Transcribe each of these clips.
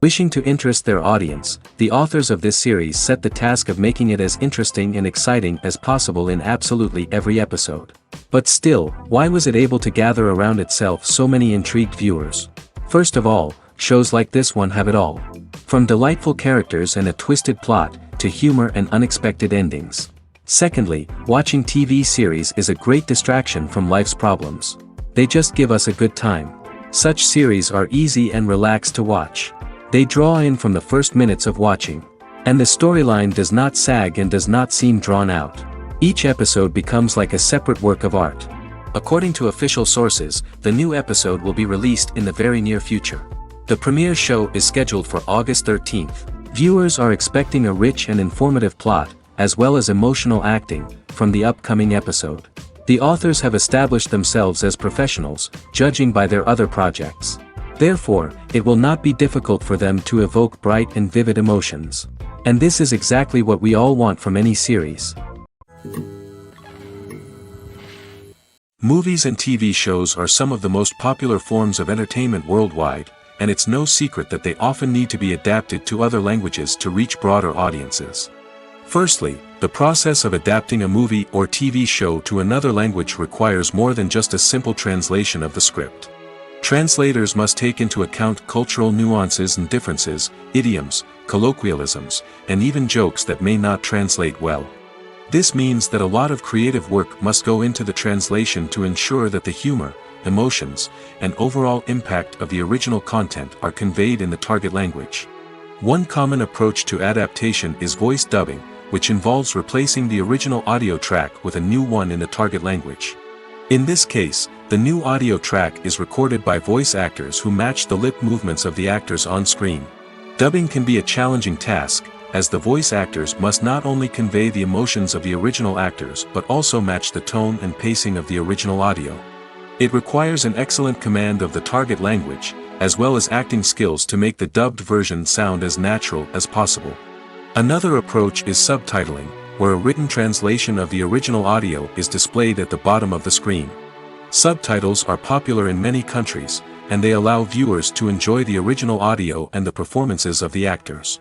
Wishing to interest their audience, the authors of this series set the task of making it as interesting and exciting as possible in absolutely every episode. But still, why was it able to gather around itself so many intrigued viewers? First of all, shows like this one have it all. From delightful characters and a twisted plot, to humor and unexpected endings. Secondly, watching TV series is a great distraction from life's problems. They just give us a good time. Such series are easy and relaxed to watch. They draw in from the first minutes of watching. And the storyline does not sag and does not seem drawn out. Each episode becomes like a separate work of art. According to official sources, the new episode will be released in the very near future. The premiere show is scheduled for August 13th. Viewers are expecting a rich and informative plot, as well as emotional acting, from the upcoming episode. The authors have established themselves as professionals, judging by their other projects. Therefore, it will not be difficult for them to evoke bright and vivid emotions. And this is exactly what we all want from any series. Movies and TV shows are some of the most popular forms of entertainment worldwide, and it's no secret that they often need to be adapted to other languages to reach broader audiences. Firstly, the process of adapting a movie or TV show to another language requires more than just a simple translation of the script. Translators must take into account cultural nuances and differences, idioms, colloquialisms, and even jokes that may not translate well. This means that a lot of creative work must go into the translation to ensure that the humor, emotions, and overall impact of the original content are conveyed in the target language. One common approach to adaptation is voice dubbing, which involves replacing the original audio track with a new one in the target language. In this case, the new audio track is recorded by voice actors who match the lip movements of the actors on screen. Dubbing can be a challenging task, as the voice actors must not only convey the emotions of the original actors but also match the tone and pacing of the original audio. It requires an excellent command of the target language, as well as acting skills to make the dubbed version sound as natural as possible. Another approach is subtitling, where a written translation of the original audio is displayed at the bottom of the screen. Subtitles are popular in many countries, and they allow viewers to enjoy the original audio and the performances of the actors.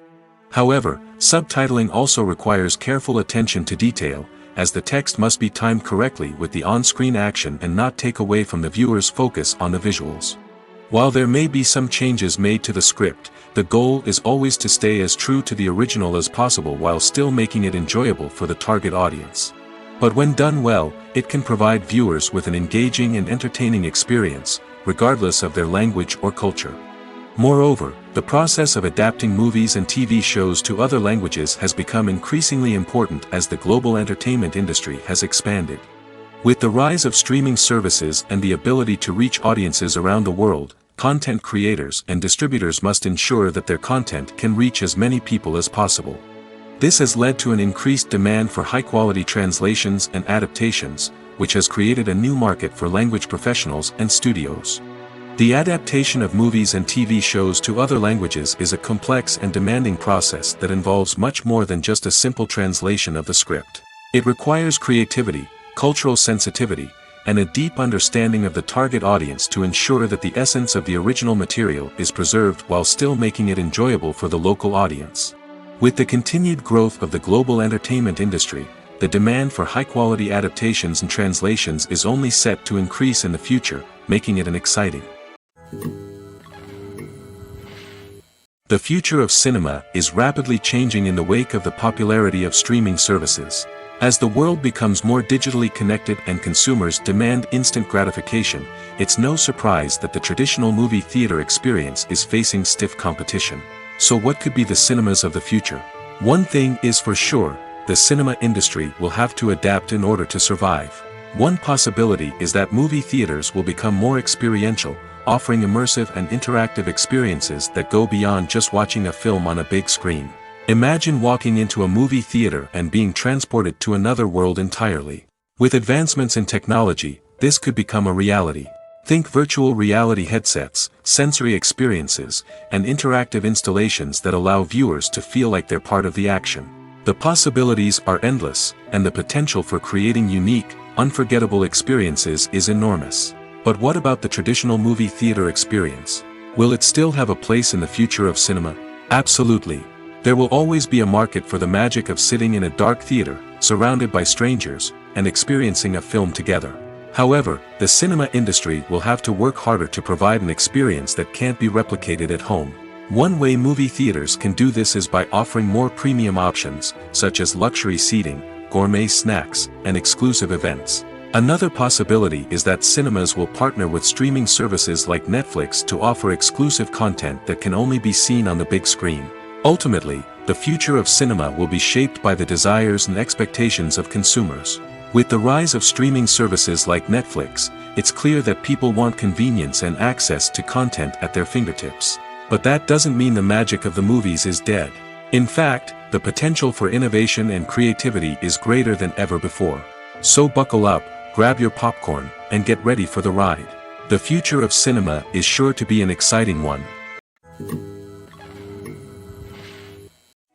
However, subtitling also requires careful attention to detail, as the text must be timed correctly with the on-screen action and not take away from the viewer's focus on the visuals. While there may be some changes made to the script, the goal is always to stay as true to the original as possible while still making it enjoyable for the target audience. But when done well, it can provide viewers with an engaging and entertaining experience, regardless of their language or culture. Moreover, the process of adapting movies and TV shows to other languages has become increasingly important as the global entertainment industry has expanded. With the rise of streaming services and the ability to reach audiences around the world, content creators and distributors must ensure that their content can reach as many people as possible. This has led to an increased demand for high-quality translations and adaptations, which has created a new market for language professionals and studios. The adaptation of movies and TV shows to other languages is a complex and demanding process that involves much more than just a simple translation of the script. It requires creativity, cultural sensitivity, and a deep understanding of the target audience to ensure that the essence of the original material is preserved while still making it enjoyable for the local audience. With the continued growth of the global entertainment industry, the demand for high-quality adaptations and translations is only set to increase in the future, making it an exciting. The future of cinema is rapidly changing in the wake of the popularity of streaming services. As the world becomes more digitally connected and consumers demand instant gratification, it's no surprise that the traditional movie theater experience is facing stiff competition. So what could be the cinemas of the future? One thing is for sure, the cinema industry will have to adapt in order to survive. One possibility is that movie theaters will become more experiential, offering immersive and interactive experiences that go beyond just watching a film on a big screen. Imagine walking into a movie theater and being transported to another world entirely. With advancements in technology, this could become a reality. Think virtual reality headsets, sensory experiences, and interactive installations that allow viewers to feel like they're part of the action. The possibilities are endless, and the potential for creating unique, unforgettable experiences is enormous. But what about the traditional movie theater experience? Will it still have a place in the future of cinema? Absolutely. There will always be a market for the magic of sitting in a dark theater, surrounded by strangers, and experiencing a film together. However, the cinema industry will have to work harder to provide an experience that can't be replicated at home. One way movie theaters can do this is by offering more premium options, such as luxury seating, gourmet snacks, and exclusive events. Another possibility is that cinemas will partner with streaming services like Netflix to offer exclusive content that can only be seen on the big screen. Ultimately, the future of cinema will be shaped by the desires and expectations of consumers. With the rise of streaming services like Netflix, it's clear that people want convenience and access to content at their fingertips. But that doesn't mean the magic of the movies is dead. In fact, the potential for innovation and creativity is greater than ever before. So buckle up, grab your popcorn, and get ready for the ride. The future of cinema is sure to be an exciting one.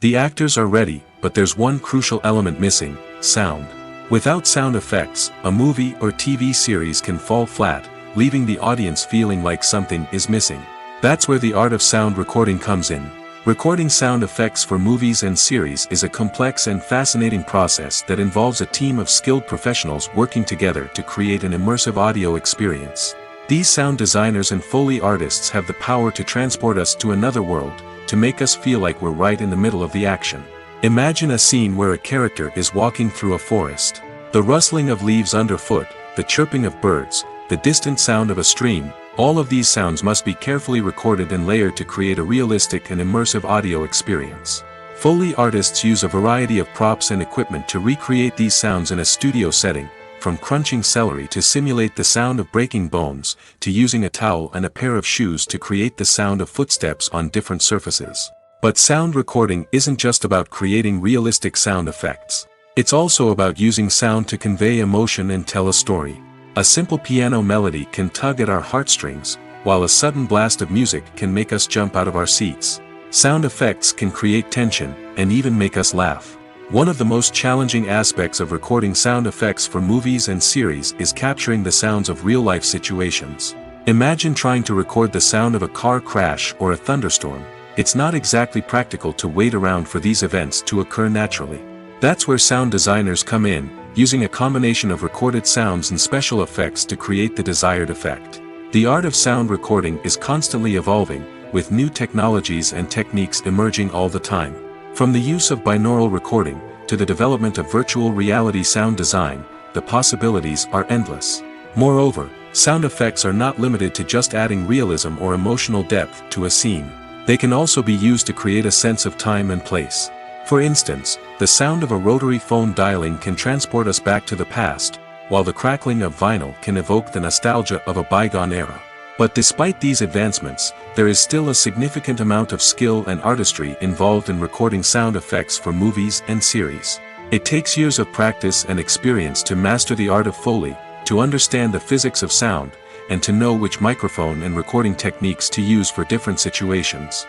The actors are ready, but there's one crucial element missing: sound. Without sound effects, a movie or TV series can fall flat, leaving the audience feeling like something is missing. That's where the art of sound recording comes in. Recording sound effects for movies and series is a complex and fascinating process that involves a team of skilled professionals working together to create an immersive audio experience. These sound designers and Foley artists have the power to transport us to another world, to make us feel like we're right in the middle of the action. Imagine a scene where a character is walking through a forest. The rustling of leaves underfoot, the chirping of birds, the distant sound of a stream, all of these sounds must be carefully recorded and layered to create a realistic and immersive audio experience. Foley artists use a variety of props and equipment to recreate these sounds in a studio setting, from crunching celery to simulate the sound of breaking bones, to using a towel and a pair of shoes to create the sound of footsteps on different surfaces. But sound recording isn't just about creating realistic sound effects. It's also about using sound to convey emotion and tell a story. A simple piano melody can tug at our heartstrings, while a sudden blast of music can make us jump out of our seats. Sound effects can create tension, and even make us laugh. One of the most challenging aspects of recording sound effects for movies and series is capturing the sounds of real-life situations. Imagine trying to record the sound of a car crash or a thunderstorm. It's not exactly practical to wait around for these events to occur naturally. That's where sound designers come in, using a combination of recorded sounds and special effects to create the desired effect. The art of sound recording is constantly evolving, with new technologies and techniques emerging all the time. From the use of binaural recording, to the development of virtual reality sound design, the possibilities are endless. Moreover, sound effects are not limited to just adding realism or emotional depth to a scene. They can also be used to create a sense of time and place. For instance, the sound of a rotary phone dialing can transport us back to the past, while the crackling of vinyl can evoke the nostalgia of a bygone era. But despite these advancements, there is still a significant amount of skill and artistry involved in recording sound effects for movies and series. It takes years of practice and experience to master the art of Foley, to understand the physics of sound, and to know which microphone and recording techniques to use for different situations.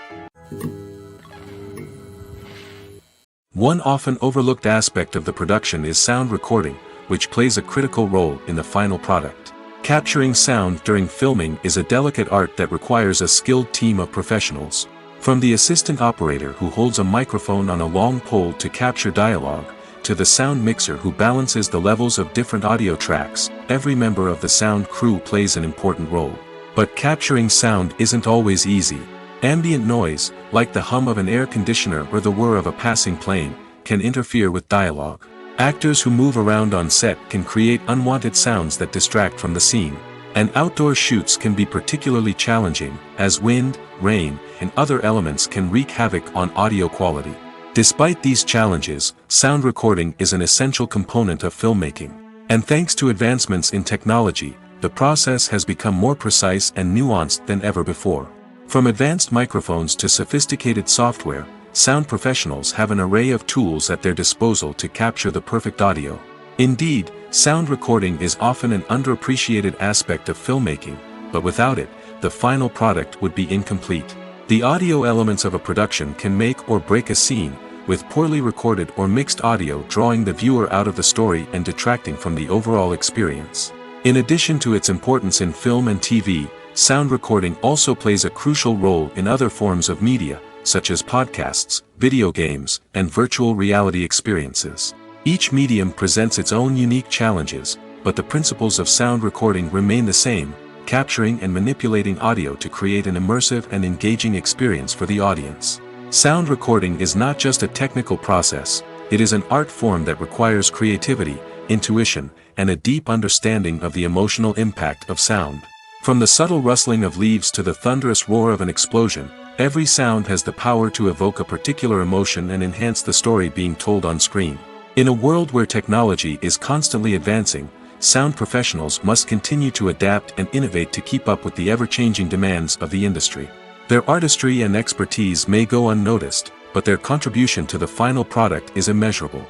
One often overlooked aspect of the production is sound recording, which plays a critical role in the final product. Capturing sound during filming is a delicate art that requires a skilled team of professionals. From the assistant operator who holds a microphone on a long pole to capture dialogue, to the sound mixer who balances the levels of different audio tracks, every member of the sound crew plays an important role. But capturing sound isn't always easy. Ambient noise, like the hum of an air conditioner or the whir of a passing plane, can interfere with dialogue. Actors who move around on set can create unwanted sounds that distract from the scene. And outdoor shoots can be particularly challenging, as wind, rain, and other elements can wreak havoc on audio quality. Despite these challenges, sound recording is an essential component of filmmaking. And thanks to advancements in technology, the process has become more precise and nuanced than ever before. From advanced microphones to sophisticated software, sound professionals have an array of tools at their disposal to capture the perfect audio. Indeed, sound recording is often an underappreciated aspect of filmmaking, but without it, the final product would be incomplete. The audio elements of a production can make or break a scene, with poorly recorded or mixed audio drawing the viewer out of the story and detracting from the overall experience. In addition to its importance in film and TV, sound recording also plays a crucial role in other forms of media, such as podcasts, video games, and virtual reality experiences. Each medium presents its own unique challenges, but the principles of sound recording remain the same, capturing and manipulating audio to create an immersive and engaging experience for the audience. Sound recording is not just a technical process, it is an art form that requires creativity, intuition, and a deep understanding of the emotional impact of sound. From the subtle rustling of leaves to the thunderous roar of an explosion, every sound has the power to evoke a particular emotion and enhance the story being told on screen. In a world where technology is constantly advancing, sound professionals must continue to adapt and innovate to keep up with the ever-changing demands of the industry. Their artistry and expertise may go unnoticed, but their contribution to the final product is immeasurable.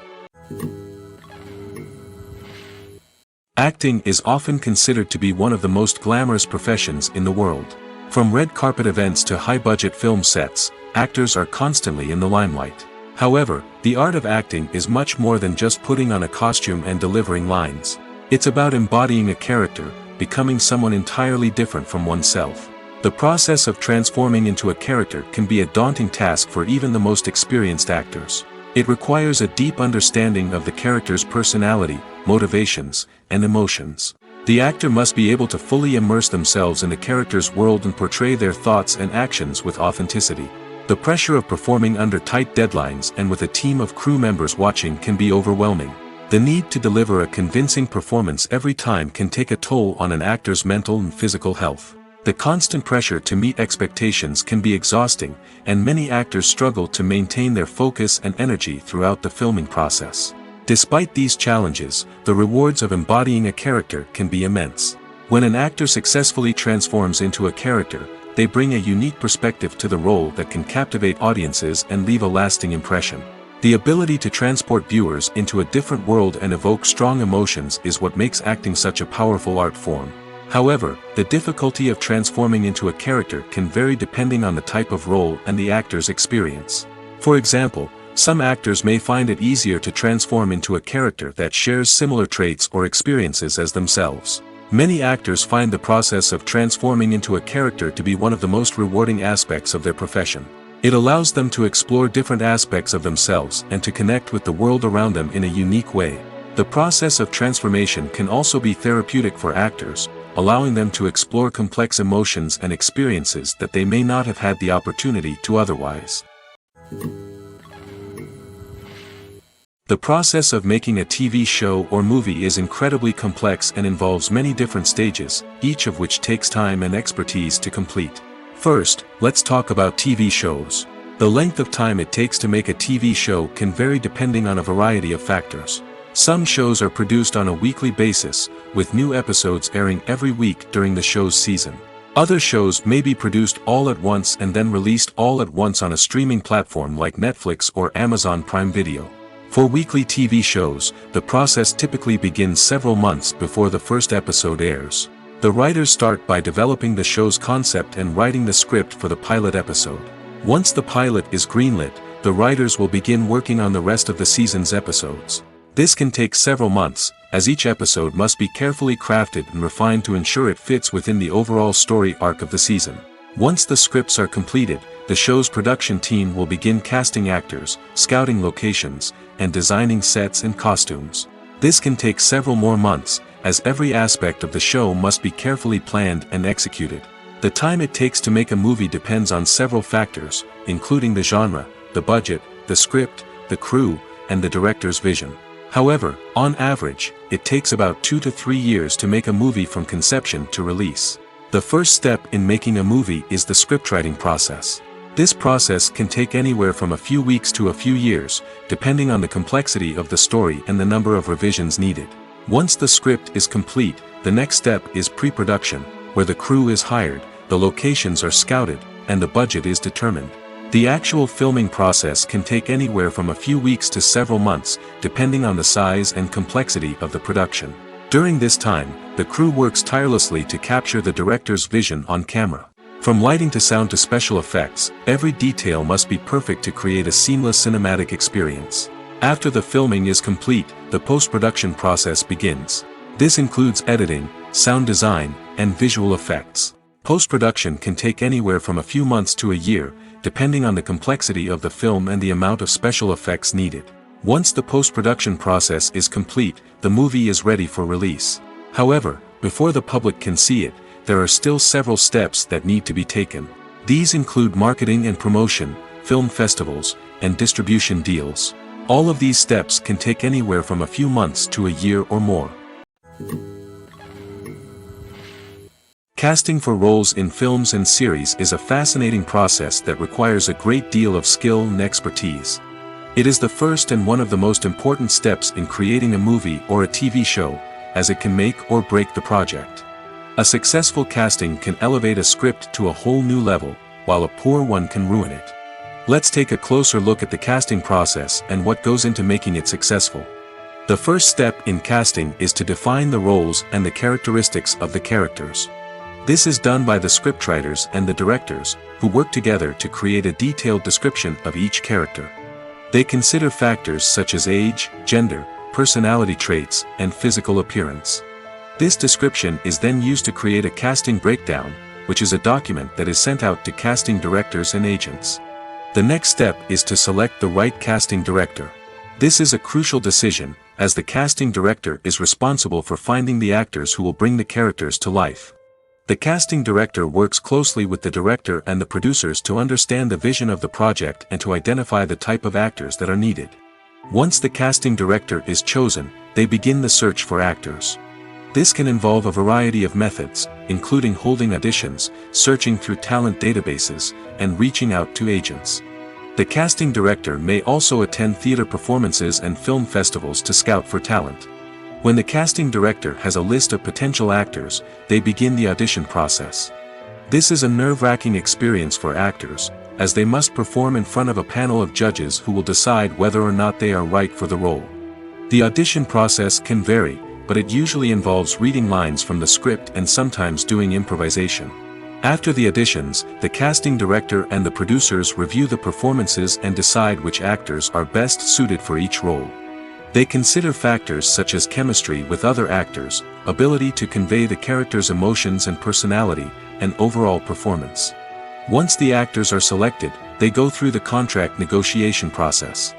Acting is often considered to be one of the most glamorous professions in the world. From red carpet events to high-budget film sets, actors are constantly in the limelight. However, the art of acting is much more than just putting on a costume and delivering lines. It's about embodying a character, becoming someone entirely different from oneself. The process of transforming into a character can be a daunting task for even the most experienced actors. It requires a deep understanding of the character's personality, motivations, and emotions. The actor must be able to fully immerse themselves in the character's world and portray their thoughts and actions with authenticity. The pressure of performing under tight deadlines and with a team of crew members watching can be overwhelming. The need to deliver a convincing performance every time can take a toll on an actor's mental and physical health. The constant pressure to meet expectations can be exhausting, and many actors struggle to maintain their focus and energy throughout the filming process. Despite these challenges, the rewards of embodying a character can be immense. When an actor successfully transforms into a character, they bring a unique perspective to the role that can captivate audiences and leave a lasting impression. The ability to transport viewers into a different world and evoke strong emotions is what makes acting such a powerful art form. However, the difficulty of transforming into a character can vary depending on the type of role and the actor's experience. For example, some actors may find it easier to transform into a character that shares similar traits or experiences as themselves. Many actors find the process of transforming into a character to be one of the most rewarding aspects of their profession. It allows them to explore different aspects of themselves and to connect with the world around them in a unique way. The process of transformation can also be therapeutic for actors, allowing them to explore complex emotions and experiences that they may not have had the opportunity to otherwise. The process of making a TV show or movie is incredibly complex and involves many different stages, each of which takes time and expertise to complete. First, let's talk about TV shows. The length of time it takes to make a TV show can vary depending on a variety of factors. Some shows are produced on a weekly basis, with new episodes airing every week during the show's season. Other shows may be produced all at once and then released all at once on a streaming platform like Netflix or Amazon Prime Video. For weekly TV shows, the process typically begins several months before the first episode airs. The writers start by developing the show's concept and writing the script for the pilot episode. Once the pilot is greenlit, the writers will begin working on the rest of the season's episodes. This can take several months, as each episode must be carefully crafted and refined to ensure it fits within the overall story arc of the season. Once the scripts are completed, the show's production team will begin casting actors, scouting locations, and designing sets and costumes. This can take several more months, as every aspect of the show must be carefully planned and executed. The time it takes to make a movie depends on several factors, including the genre, the budget, the script, the crew, and the director's vision. However, on average, it takes about 2 to 3 years to make a movie from conception to release. The first step in making a movie is the scriptwriting process. This process can take anywhere from a few weeks to a few years, depending on the complexity of the story and the number of revisions needed. Once the script is complete, the next step is pre-production, where the crew is hired, the locations are scouted, and the budget is determined. The actual filming process can take anywhere from a few weeks to several months, depending on the size and complexity of the production. During this time, the crew works tirelessly to capture the director's vision on camera. From lighting to sound to special effects, every detail must be perfect to create a seamless cinematic experience. After the filming is complete, the post-production process begins. This includes editing, sound design, and visual effects. Post-production can take anywhere from a few months to a year, depending on the complexity of the film and the amount of special effects needed. Once the post-production process is complete, the movie is ready for release. However, before the public can see it, there are still several steps that need to be taken. These include marketing and promotion, film festivals, and distribution deals. All of these steps can take anywhere from a few months to a year or more. Casting for roles in films and series is a fascinating process that requires a great deal of skill and expertise. It is the first and one of the most important steps in creating a movie or a TV show, as it can make or break the project. A successful casting can elevate a script to a whole new level, while a poor one can ruin it. Let's take a closer look at the casting process and what goes into making it successful. The first step in casting is to define the roles and the characteristics of the characters. This is done by the scriptwriters and the directors, who work together to create a detailed description of each character. They consider factors such as age, gender, personality traits, and physical appearance. This description is then used to create a casting breakdown, which is a document that is sent out to casting directors and agents. The next step is to select the right casting director. This is a crucial decision, as the casting director is responsible for finding the actors who will bring the characters to life. The casting director works closely with the director and the producers to understand the vision of the project and to identify the type of actors that are needed. Once the casting director is chosen, they begin the search for actors. This can involve a variety of methods, including holding auditions, searching through talent databases, and reaching out to agents. The casting director may also attend theater performances and film festivals to scout for talent. When the casting director has a list of potential actors, they begin the audition process. This is a nerve-wracking experience for actors, as they must perform in front of a panel of judges who will decide whether or not they are right for the role. The audition process can vary, but it usually involves reading lines from the script and sometimes doing improvisation. After the auditions, the casting director and the producers review the performances and decide which actors are best suited for each role. They consider factors such as chemistry with other actors, ability to convey the character's emotions and personality, and overall performance. Once the actors are selected, they go through the contract negotiation process.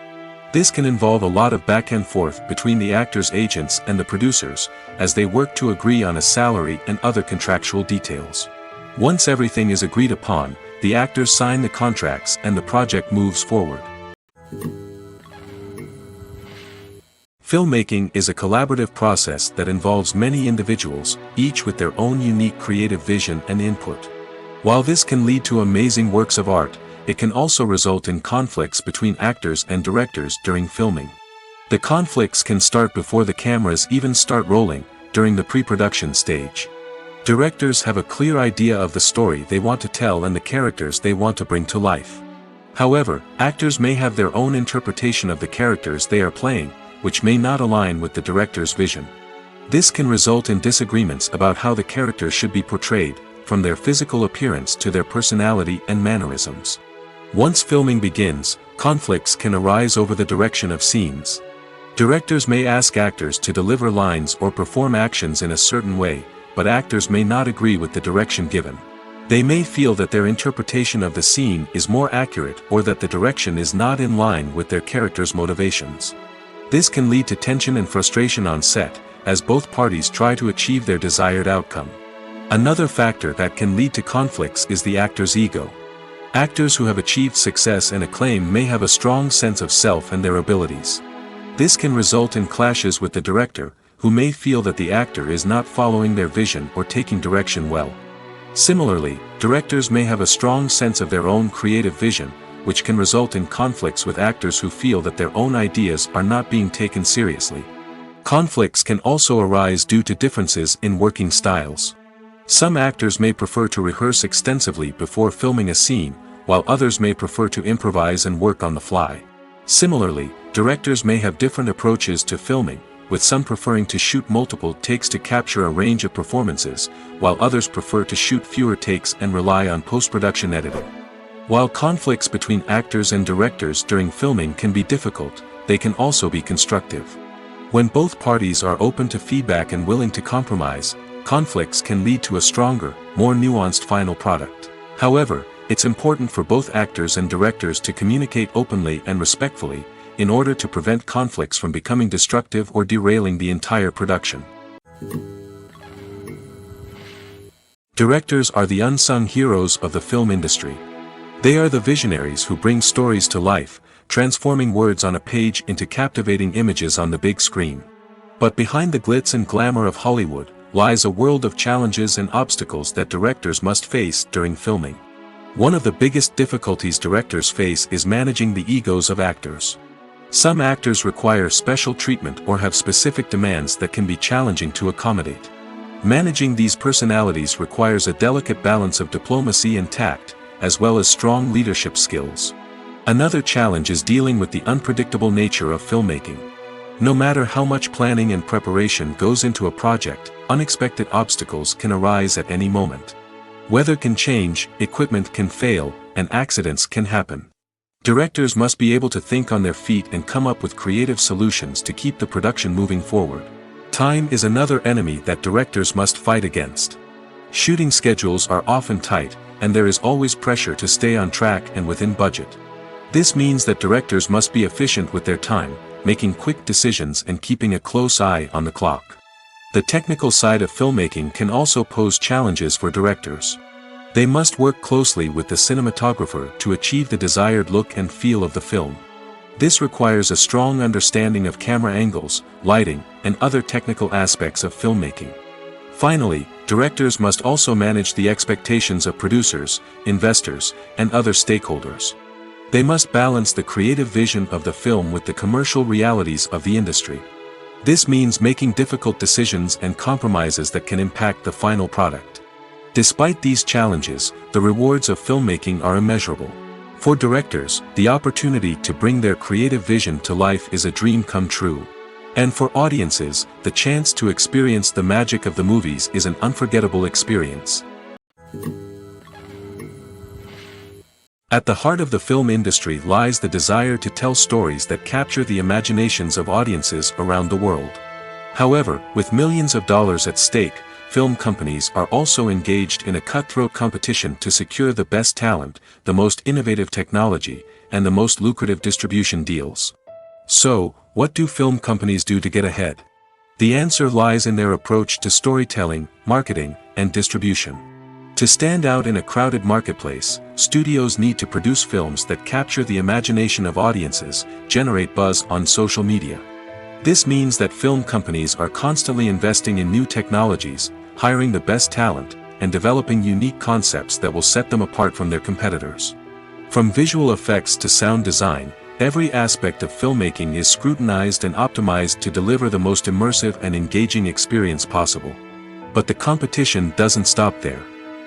This can involve a lot of back and forth between the actors' agents and the producers, as they work to agree on a salary and other contractual details. Once everything is agreed upon, the actors sign the contracts and the project moves forward. Filmmaking is a collaborative process that involves many individuals, each with their own unique creative vision and input. While this can lead to amazing works of art, it can also result in conflicts between actors and directors during filming. The conflicts can start before the cameras even start rolling, during the pre-production stage. Directors have a clear idea of the story they want to tell and the characters they want to bring to life. However, actors may have their own interpretation of the characters they are playing, which may not align with the director's vision. This can result in disagreements about how the characters should be portrayed, from their physical appearance to their personality and mannerisms. Once filming begins, conflicts can arise over the direction of scenes. Directors may ask actors to deliver lines or perform actions in a certain way, but actors may not agree with the direction given. They may feel that their interpretation of the scene is more accurate or that the direction is not in line with their character's motivations. This can lead to tension and frustration on set, as both parties try to achieve their desired outcome. Another factor that can lead to conflicts is the actor's ego. Actors who have achieved success and acclaim may have a strong sense of self and their abilities. This can result in clashes with the director, who may feel that the actor is not following their vision or taking direction well. Similarly, directors may have a strong sense of their own creative vision, which can result in conflicts with actors who feel that their own ideas are not being taken seriously. Conflicts can also arise due to differences in working styles. Some actors may prefer to rehearse extensively before filming a scene, while others may prefer to improvise and work on the fly. Similarly, directors may have different approaches to filming, with some preferring to shoot multiple takes to capture a range of performances, while others prefer to shoot fewer takes and rely on post-production editing. While conflicts between actors and directors during filming can be difficult, they can also be constructive. When both parties are open to feedback and willing to compromise, conflicts can lead to a stronger, more nuanced final product. However, it's important for both actors and directors to communicate openly and respectfully, in order to prevent conflicts from becoming destructive or derailing the entire production. Directors are the unsung heroes of the film industry. They are the visionaries who bring stories to life, transforming words on a page into captivating images on the big screen. But behind the glitz and glamour of Hollywood, lies a world of challenges and obstacles that directors must face during filming. One of the biggest difficulties directors face is managing the egos of actors. Some actors require special treatment or have specific demands that can be challenging to accommodate. Managing these personalities requires a delicate balance of diplomacy and tact, as well as strong leadership skills. Another challenge is dealing with the unpredictable nature of filmmaking. No matter how much planning and preparation goes into a project, unexpected obstacles can arise at any moment. Weather can change, equipment can fail, and accidents can happen. Directors must be able to think on their feet and come up with creative solutions to keep the production moving forward. Time is another enemy that directors must fight against. Shooting schedules are often tight, and there is always pressure to stay on track and within budget. This means that directors must be efficient with their time, making quick decisions and keeping a close eye on the clock. The technical side of filmmaking can also pose challenges for directors. They must work closely with the cinematographer to achieve the desired look and feel of the film. This requires a strong understanding of camera angles, lighting, and other technical aspects of filmmaking. Finally, directors must also manage the expectations of producers, investors, and other stakeholders. They must balance the creative vision of the film with the commercial realities of the industry. This means making difficult decisions and compromises that can impact the final product. Despite these challenges, the rewards of filmmaking are immeasurable. For directors, the opportunity to bring their creative vision to life is a dream come true. And for audiences, the chance to experience the magic of the movies is an unforgettable experience. At the heart of the film industry lies the desire to tell stories that capture the imaginations of audiences around the world. However, with millions of dollars at stake, film companies are also engaged in a cutthroat competition to secure the best talent, the most innovative technology, and the most lucrative distribution deals. So, what do film companies do to get ahead? The answer lies in their approach to storytelling, marketing, and distribution. To stand out in a crowded marketplace, studios need to produce films that capture the imagination of audiences, generate buzz on social media. This means that film companies are constantly investing in new technologies, hiring the best talent, and developing unique concepts that will set them apart from their competitors. From visual effects to sound design, every aspect of filmmaking is scrutinized and optimized to deliver the most immersive and engaging experience possible. But the competition doesn't stop there.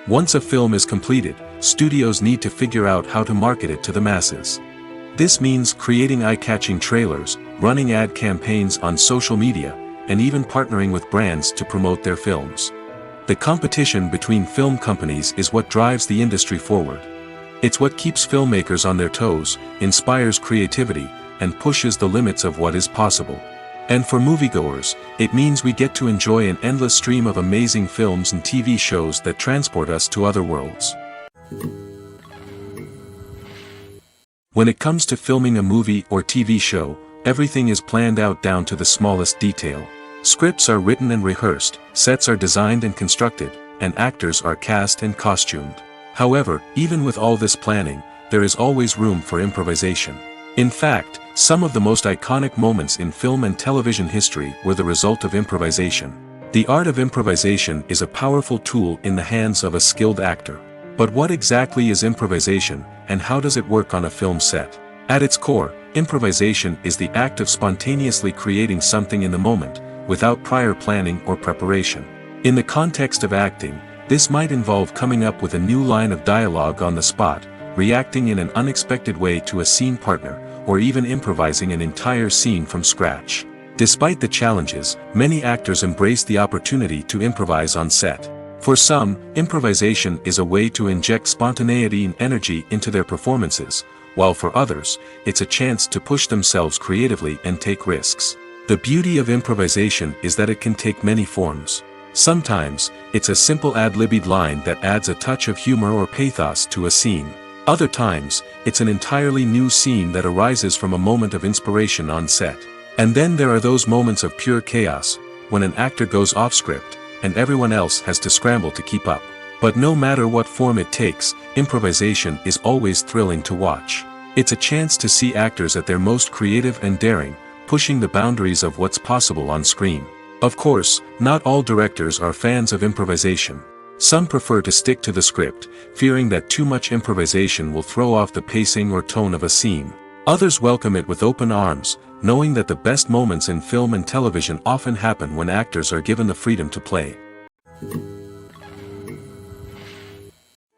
Once a film is completed, studios need to figure out how to market it to the masses. This means creating eye-catching trailers, running ad campaigns on social media, and even partnering with brands to promote their films. The competition between film companies is what drives the industry forward. It's what keeps filmmakers on their toes, inspires creativity, and pushes the limits of what is possible. And for moviegoers, it means we get to enjoy an endless stream of amazing films and TV shows that transport us to other worlds. When it comes to filming a movie or TV show, everything is planned out down to the smallest detail. Scripts are written and rehearsed, sets are designed and constructed, and actors are cast and costumed. However, even with all this planning, there is always room for improvisation. In fact, some of the most iconic moments in film and television history were the result of improvisation. The art of improvisation is a powerful tool in the hands of a skilled actor. But what exactly is improvisation, and how does it work on a film set? At its core, improvisation is the act of spontaneously creating something in the moment, without prior planning or preparation. In the context of acting, this might involve coming up with a new line of dialogue on the spot, reacting in an unexpected way to a scene partner, or even improvising an entire scene from scratch. Despite the challenges, many actors embrace the opportunity to improvise on set. For some, improvisation is a way to inject spontaneity and energy into their performances, while for others, it's a chance to push themselves creatively and take risks. The beauty of improvisation is that it can take many forms. Sometimes, it's a simple ad-libbed line that adds a touch of humor or pathos to a scene. Other times, it's an entirely new scene that arises from a moment of inspiration on set. And then there are those moments of pure chaos, when an actor goes off script, and everyone else has to scramble to keep up. But no matter what form it takes, improvisation is always thrilling to watch. It's a chance to see actors at their most creative and daring, pushing the boundaries of what's possible on screen. Of course, not all directors are fans of improvisation. Some prefer to stick to the script, fearing that too much improvisation will throw off the pacing or tone of a scene. Others welcome it with open arms, knowing that the best moments in film and television often happen when actors are given the freedom to play.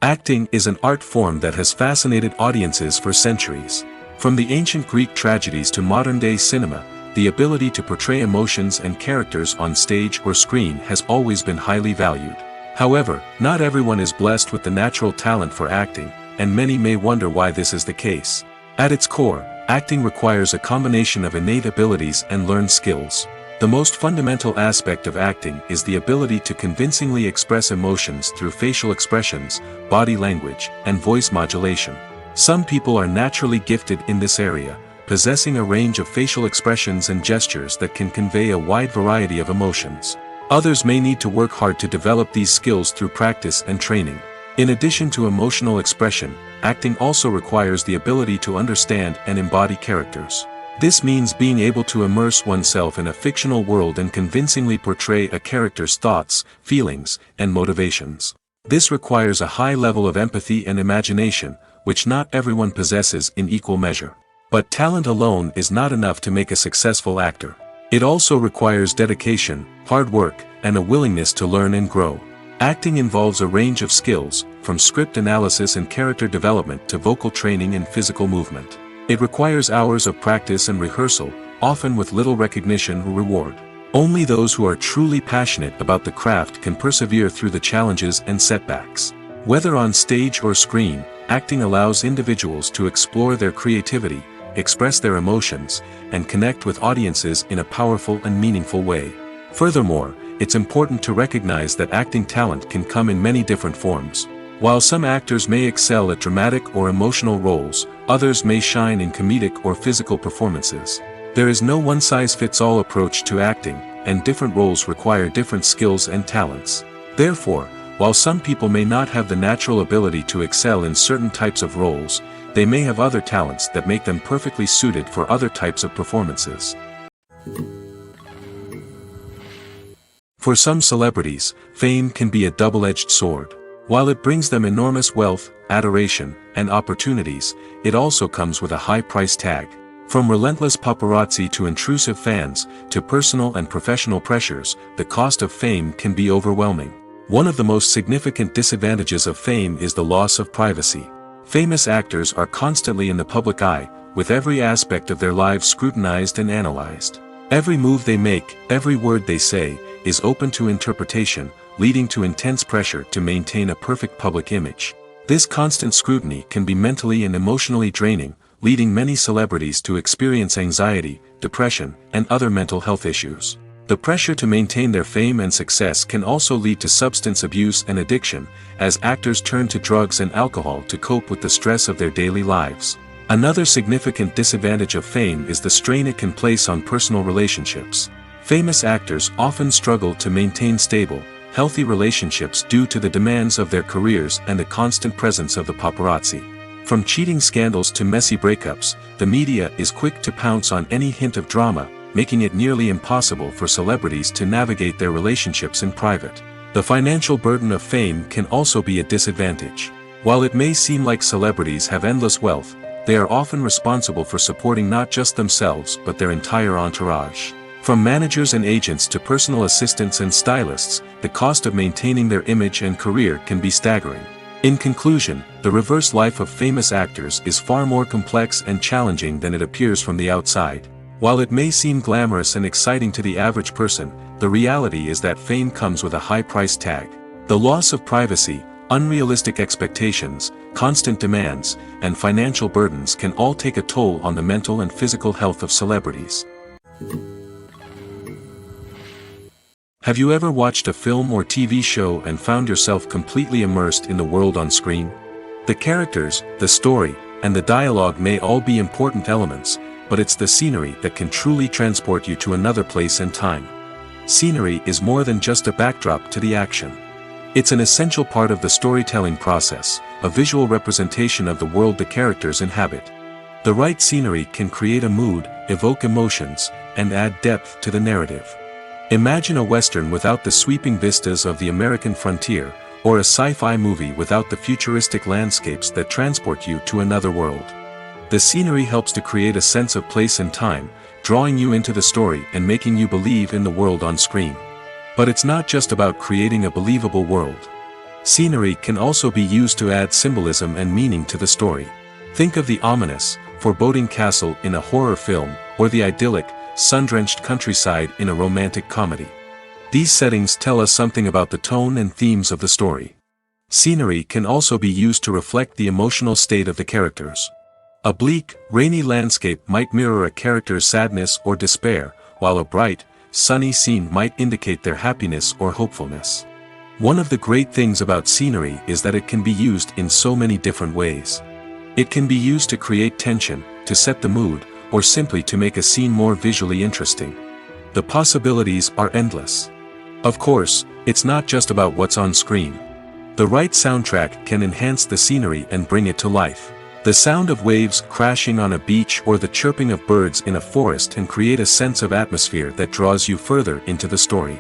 Acting is an art form that has fascinated audiences for centuries. From the ancient Greek tragedies to modern-day cinema, the ability to portray emotions and characters on stage or screen has always been highly valued. However, not everyone is blessed with the natural talent for acting, and many may wonder why this is the case. At its core, acting requires a combination of innate abilities and learned skills. The most fundamental aspect of acting is the ability to convincingly express emotions through facial expressions, body language, and voice modulation. Some people are naturally gifted in this area, possessing a range of facial expressions and gestures that can convey a wide variety of emotions. Others may need to work hard to develop these skills through practice and training. In addition to emotional expression, acting also requires the ability to understand and embody characters. This means being able to immerse oneself in a fictional world and convincingly portray a character's thoughts, feelings, and motivations. This requires a high level of empathy and imagination, which not everyone possesses in equal measure. But talent alone is not enough to make a successful actor. It also requires dedication, hard work, and a willingness to learn and grow. Acting involves a range of skills, from script analysis and character development to vocal training and physical movement. It requires hours of practice and rehearsal, often with little recognition or reward. Only those who are truly passionate about the craft can persevere through the challenges and setbacks. Whether on stage or screen, acting allows individuals to explore their creativity, express their emotions, and connect with audiences in a powerful and meaningful way. Furthermore, it's important to recognize that acting talent can come in many different forms. While some actors may excel at dramatic or emotional roles, others may shine in comedic or physical performances. There is no one-size-fits-all approach to acting, and different roles require different skills and talents. Therefore, while some people may not have the natural ability to excel in certain types of roles, they may have other talents that make them perfectly suited for other types of performances. For some celebrities, fame can be a double-edged sword. While it brings them enormous wealth, adoration, and opportunities, it also comes with a high price tag. From relentless paparazzi to intrusive fans, to personal and professional pressures, the cost of fame can be overwhelming. One of the most significant disadvantages of fame is the loss of privacy. Famous actors are constantly in the public eye, with every aspect of their lives scrutinized and analyzed. Every move they make, every word they say, is open to interpretation, leading to intense pressure to maintain a perfect public image. This constant scrutiny can be mentally and emotionally draining, leading many celebrities to experience anxiety, depression, and other mental health issues. The pressure to maintain their fame and success can also lead to substance abuse and addiction, as actors turn to drugs and alcohol to cope with the stress of their daily lives. Another significant disadvantage of fame is the strain it can place on personal relationships. Famous actors often struggle to maintain stable, healthy relationships due to the demands of their careers and the constant presence of the paparazzi. From cheating scandals to messy breakups, the media is quick to pounce on any hint of drama, making it nearly impossible for celebrities to navigate their relationships in private. The financial burden of fame can also be a disadvantage. While it may seem like celebrities have endless wealth, they are often responsible for supporting not just themselves but their entire entourage. From managers and agents to personal assistants and stylists, the cost of maintaining their image and career can be staggering. In conclusion, the reverse life of famous actors is far more complex and challenging than it appears from the outside. While it may seem glamorous and exciting to the average person, the reality is that fame comes with a high price tag. The loss of privacy, unrealistic expectations, constant demands, and financial burdens can all take a toll on the mental and physical health of celebrities. Have you ever watched a film or TV show and found yourself completely immersed in the world on screen? The characters, the story, and the dialogue may all be important elements, but it's the scenery that can truly transport you to another place and time. Scenery is more than just a backdrop to the action. It's an essential part of the storytelling process, a visual representation of the world the characters inhabit. The right scenery can create a mood, evoke emotions, and add depth to the narrative. Imagine a Western without the sweeping vistas of the American frontier, or a sci-fi movie without the futuristic landscapes that transport you to another world. The scenery helps to create a sense of place and time, drawing you into the story and making you believe in the world on screen. But it's not just about creating a believable world. Scenery can also be used to add symbolism and meaning to the story. Think of the ominous, foreboding castle in a horror film, or the idyllic, sun-drenched countryside in a romantic comedy. These settings tell us something about the tone and themes of the story. Scenery can also be used to reflect the emotional state of the characters. A bleak, rainy landscape might mirror a character's sadness or despair, while a bright, sunny scene might indicate their happiness or hopefulness. One of the great things about scenery is that it can be used in so many different ways. It can be used to create tension, to set the mood, or simply to make a scene more visually interesting. The possibilities are endless. Of course, it's not just about what's on screen. The right soundtrack can enhance the scenery and bring it to life. The sound of waves crashing on a beach or the chirping of birds in a forest can create a sense of atmosphere that draws you further into the story.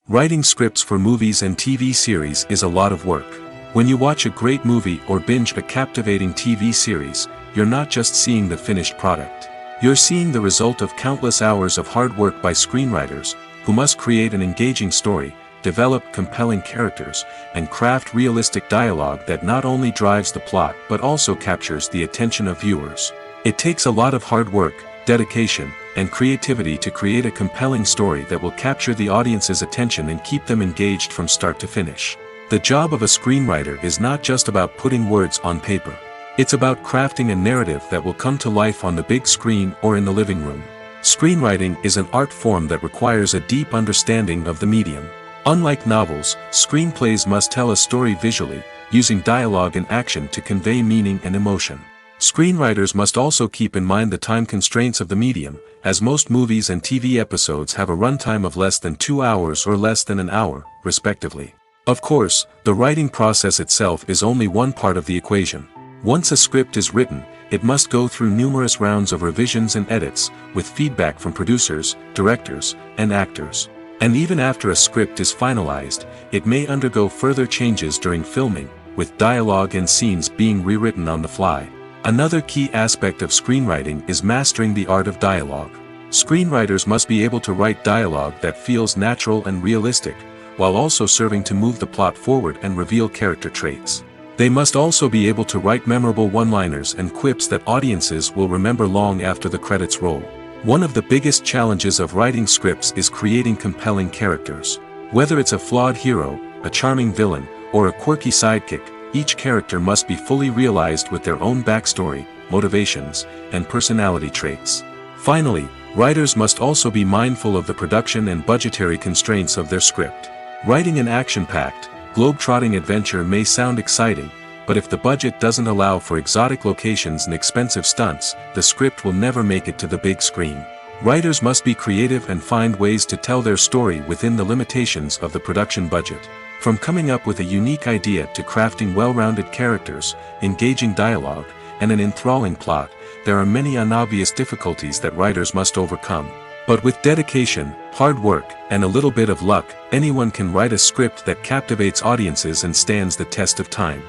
Writing scripts for movies and TV series is a lot of work. When you watch a great movie or binge a captivating TV series, you're not just seeing the finished product. You're seeing the result of countless hours of hard work by screenwriters, who must create an engaging story, develop compelling characters, and craft realistic dialogue that not only drives the plot but also captures the attention of viewers. It takes a lot of hard work, dedication, and creativity to create a compelling story that will capture the audience's attention and keep them engaged from start to finish. The job of a screenwriter is not just about putting words on paper. It's about crafting a narrative that will come to life on the big screen or in the living room. Screenwriting is an art form that requires a deep understanding of the medium. Unlike novels, screenplays must tell a story visually, using dialogue and action to convey meaning and emotion. Screenwriters must also keep in mind the time constraints of the medium, as most movies and TV episodes have a runtime of less than 2 hours or less than an hour, respectively. Of course, the writing process itself is only one part of the equation. Once a script is written, it must go through numerous rounds of revisions and edits, with feedback from producers, directors, and actors. And even after a script is finalized, it may undergo further changes during filming, with dialogue and scenes being rewritten on the fly. Another key aspect of screenwriting is mastering the art of dialogue. Screenwriters must be able to write dialogue that feels natural and realistic, while also serving to move the plot forward and reveal character traits. They must also be able to write memorable one-liners and quips that audiences will remember long after the credits roll. One of the biggest challenges of writing scripts is creating compelling characters. Whether it's a flawed hero, a charming villain, or a quirky sidekick, each character must be fully realized with their own backstory, motivations, and personality traits. Finally, writers must also be mindful of the production and budgetary constraints of their script. Writing an action-packed, globe-trotting adventure may sound exciting, but if the budget doesn't allow for exotic locations and expensive stunts, the script will never make it to the big screen. Writers must be creative and find ways to tell their story within the limitations of the production budget. From coming up with a unique idea to crafting well-rounded characters, engaging dialogue, and an enthralling plot, there are many unobvious difficulties that writers must overcome. But with dedication, hard work, and a little bit of luck, anyone can write a script that captivates audiences and stands the test of time.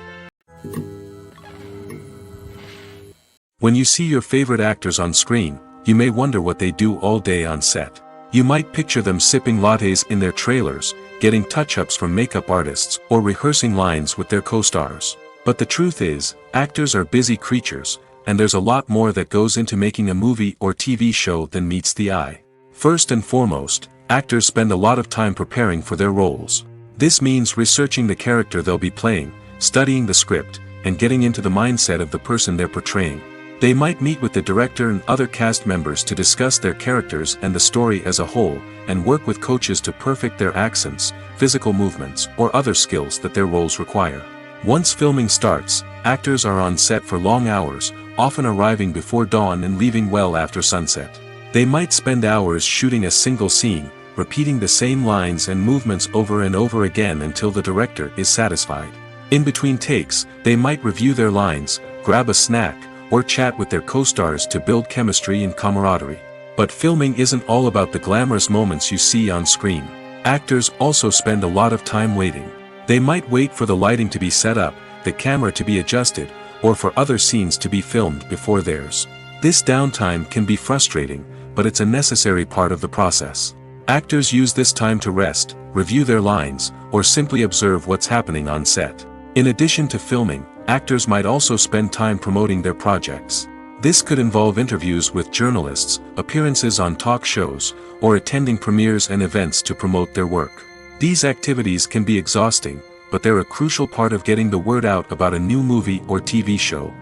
When you see your favorite actors on screen, you may wonder what they do all day on set. You might picture them sipping lattes in their trailers, getting touch-ups from makeup artists, or rehearsing lines with their co-stars. But the truth is, actors are busy creatures, and there's a lot more that goes into making a movie or TV show than meets the eye. First and foremost, actors spend a lot of time preparing for their roles. This means researching the character they'll be playing, studying the script, and getting into the mindset of the person they're portraying. They might meet with the director and other cast members to discuss their characters and the story as a whole, and work with coaches to perfect their accents, physical movements, or other skills that their roles require. Once filming starts, actors are on set for long hours, often arriving before dawn and leaving well after sunset. They might spend hours shooting a single scene, repeating the same lines and movements over and over again until the director is satisfied. In between takes, they might review their lines, grab a snack, or chat with their co-stars to build chemistry and camaraderie. But filming isn't all about the glamorous moments you see on screen. Actors also spend a lot of time waiting. They might wait for the lighting to be set up, the camera to be adjusted, or for other scenes to be filmed before theirs. This downtime can be frustrating, but it's a necessary part of the process. Actors use this time to rest, review their lines, or simply observe what's happening on set. In addition to filming, actors might also spend time promoting their projects. This could involve interviews with journalists, appearances on talk shows, or attending premieres and events to promote their work. These activities can be exhausting, but they're a crucial part of getting the word out about a new movie or TV show.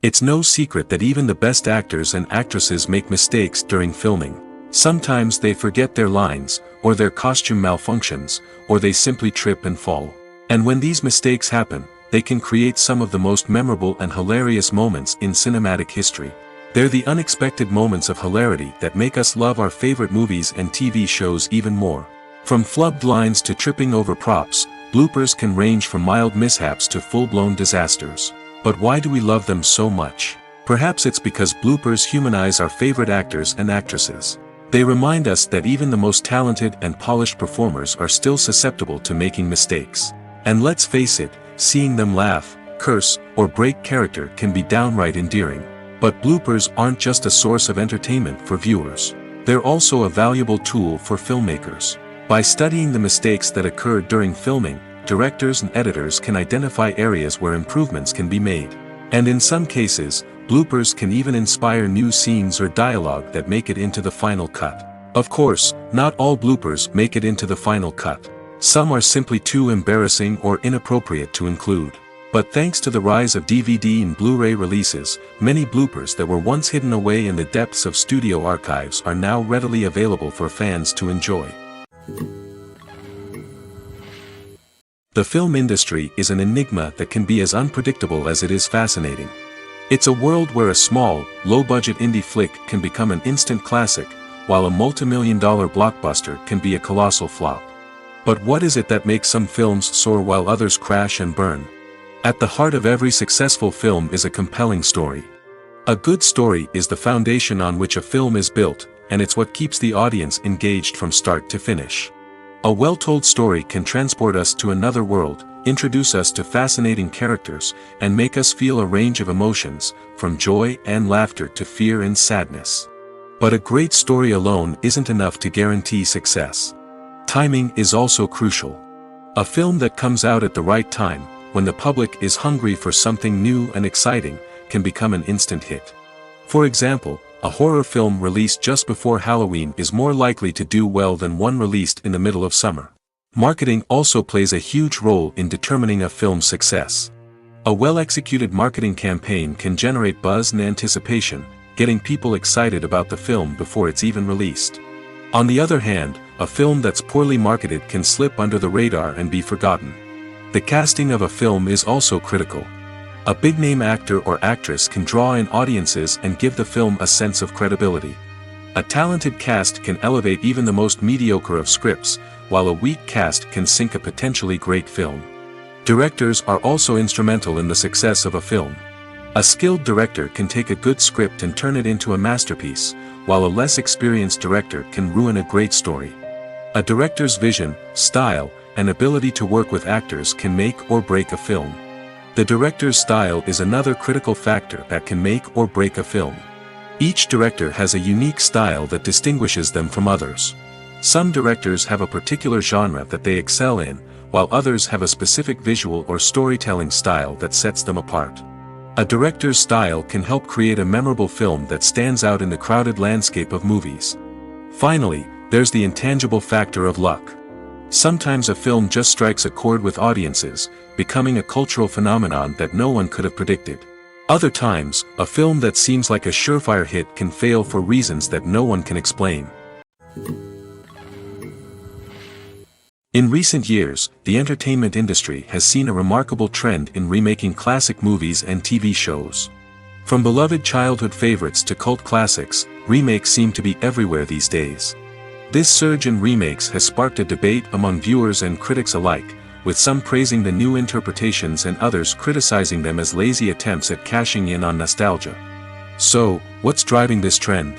It's no secret that even the best actors and actresses make mistakes during filming. Sometimes they forget their lines, or their costume malfunctions, or they simply trip and fall. And when these mistakes happen, they can create some of the most memorable and hilarious moments in cinematic history. They're the unexpected moments of hilarity that make us love our favorite movies and TV shows even more. From flubbed lines to tripping over props, bloopers can range from mild mishaps to full-blown disasters. But why do we love them so much? Perhaps it's because bloopers humanize our favorite actors and actresses. They remind us that even the most talented and polished performers are still susceptible to making mistakes. And let's face it, seeing them laugh, curse, or break character can be downright endearing. But bloopers aren't just a source of entertainment for viewers. They're also a valuable tool for filmmakers. By studying the mistakes that occur during filming, directors and editors can identify areas where improvements can be made. And in some cases, bloopers can even inspire new scenes or dialogue that make it into the final cut. Of course, not all bloopers make it into the final cut. Some are simply too embarrassing or inappropriate to include. But thanks to the rise of DVD and Blu-ray releases, many bloopers that were once hidden away in the depths of studio archives are now readily available for fans to enjoy. The film industry is an enigma that can be as unpredictable as it is fascinating. It's a world where a small, low-budget indie flick can become an instant classic, while a multi-million-dollar blockbuster can be a colossal flop. But what is it that makes some films soar while others crash and burn? At the heart of every successful film is a compelling story. A good story is the foundation on which a film is built, and it's what keeps the audience engaged from start to finish. A well-told story can transport us to another world, introduce us to fascinating characters, and make us feel a range of emotions, from joy and laughter to fear and sadness. But a great story alone isn't enough to guarantee success. Timing is also crucial. A film that comes out at the right time, when the public is hungry for something new and exciting, can become an instant hit. For example, a horror film released just before Halloween is more likely to do well than one released in the middle of summer. Marketing also plays a huge role in determining a film's success. A well-executed marketing campaign can generate buzz and anticipation, getting people excited about the film before it's even released. On the other hand, a film that's poorly marketed can slip under the radar and be forgotten. The casting of a film is also critical. A big-name actor or actress can draw in audiences and give the film a sense of credibility. A talented cast can elevate even the most mediocre of scripts, while a weak cast can sink a potentially great film. Directors are also instrumental in the success of a film. A skilled director can take a good script and turn it into a masterpiece, while a less experienced director can ruin a great story. A director's vision, style, and ability to work with actors can make or break a film. The director's style is another critical factor that can make or break a film. Each director has a unique style that distinguishes them from others. Some directors have a particular genre that they excel in, while others have a specific visual or storytelling style that sets them apart. A director's style can help create a memorable film that stands out in the crowded landscape of movies. Finally, there's the intangible factor of luck. Sometimes a film just strikes a chord with audiences, becoming a cultural phenomenon that no one could have predicted. Other times, a film that seems like a surefire hit can fail for reasons that no one can explain. In recent years, the entertainment industry has seen a remarkable trend in remaking classic movies and TV shows. From beloved childhood favorites to cult classics, remakes seem to be everywhere these days. This surge in remakes has sparked a debate among viewers and critics alike, with some praising the new interpretations and others criticizing them as lazy attempts at cashing in on nostalgia. So, what's driving this trend?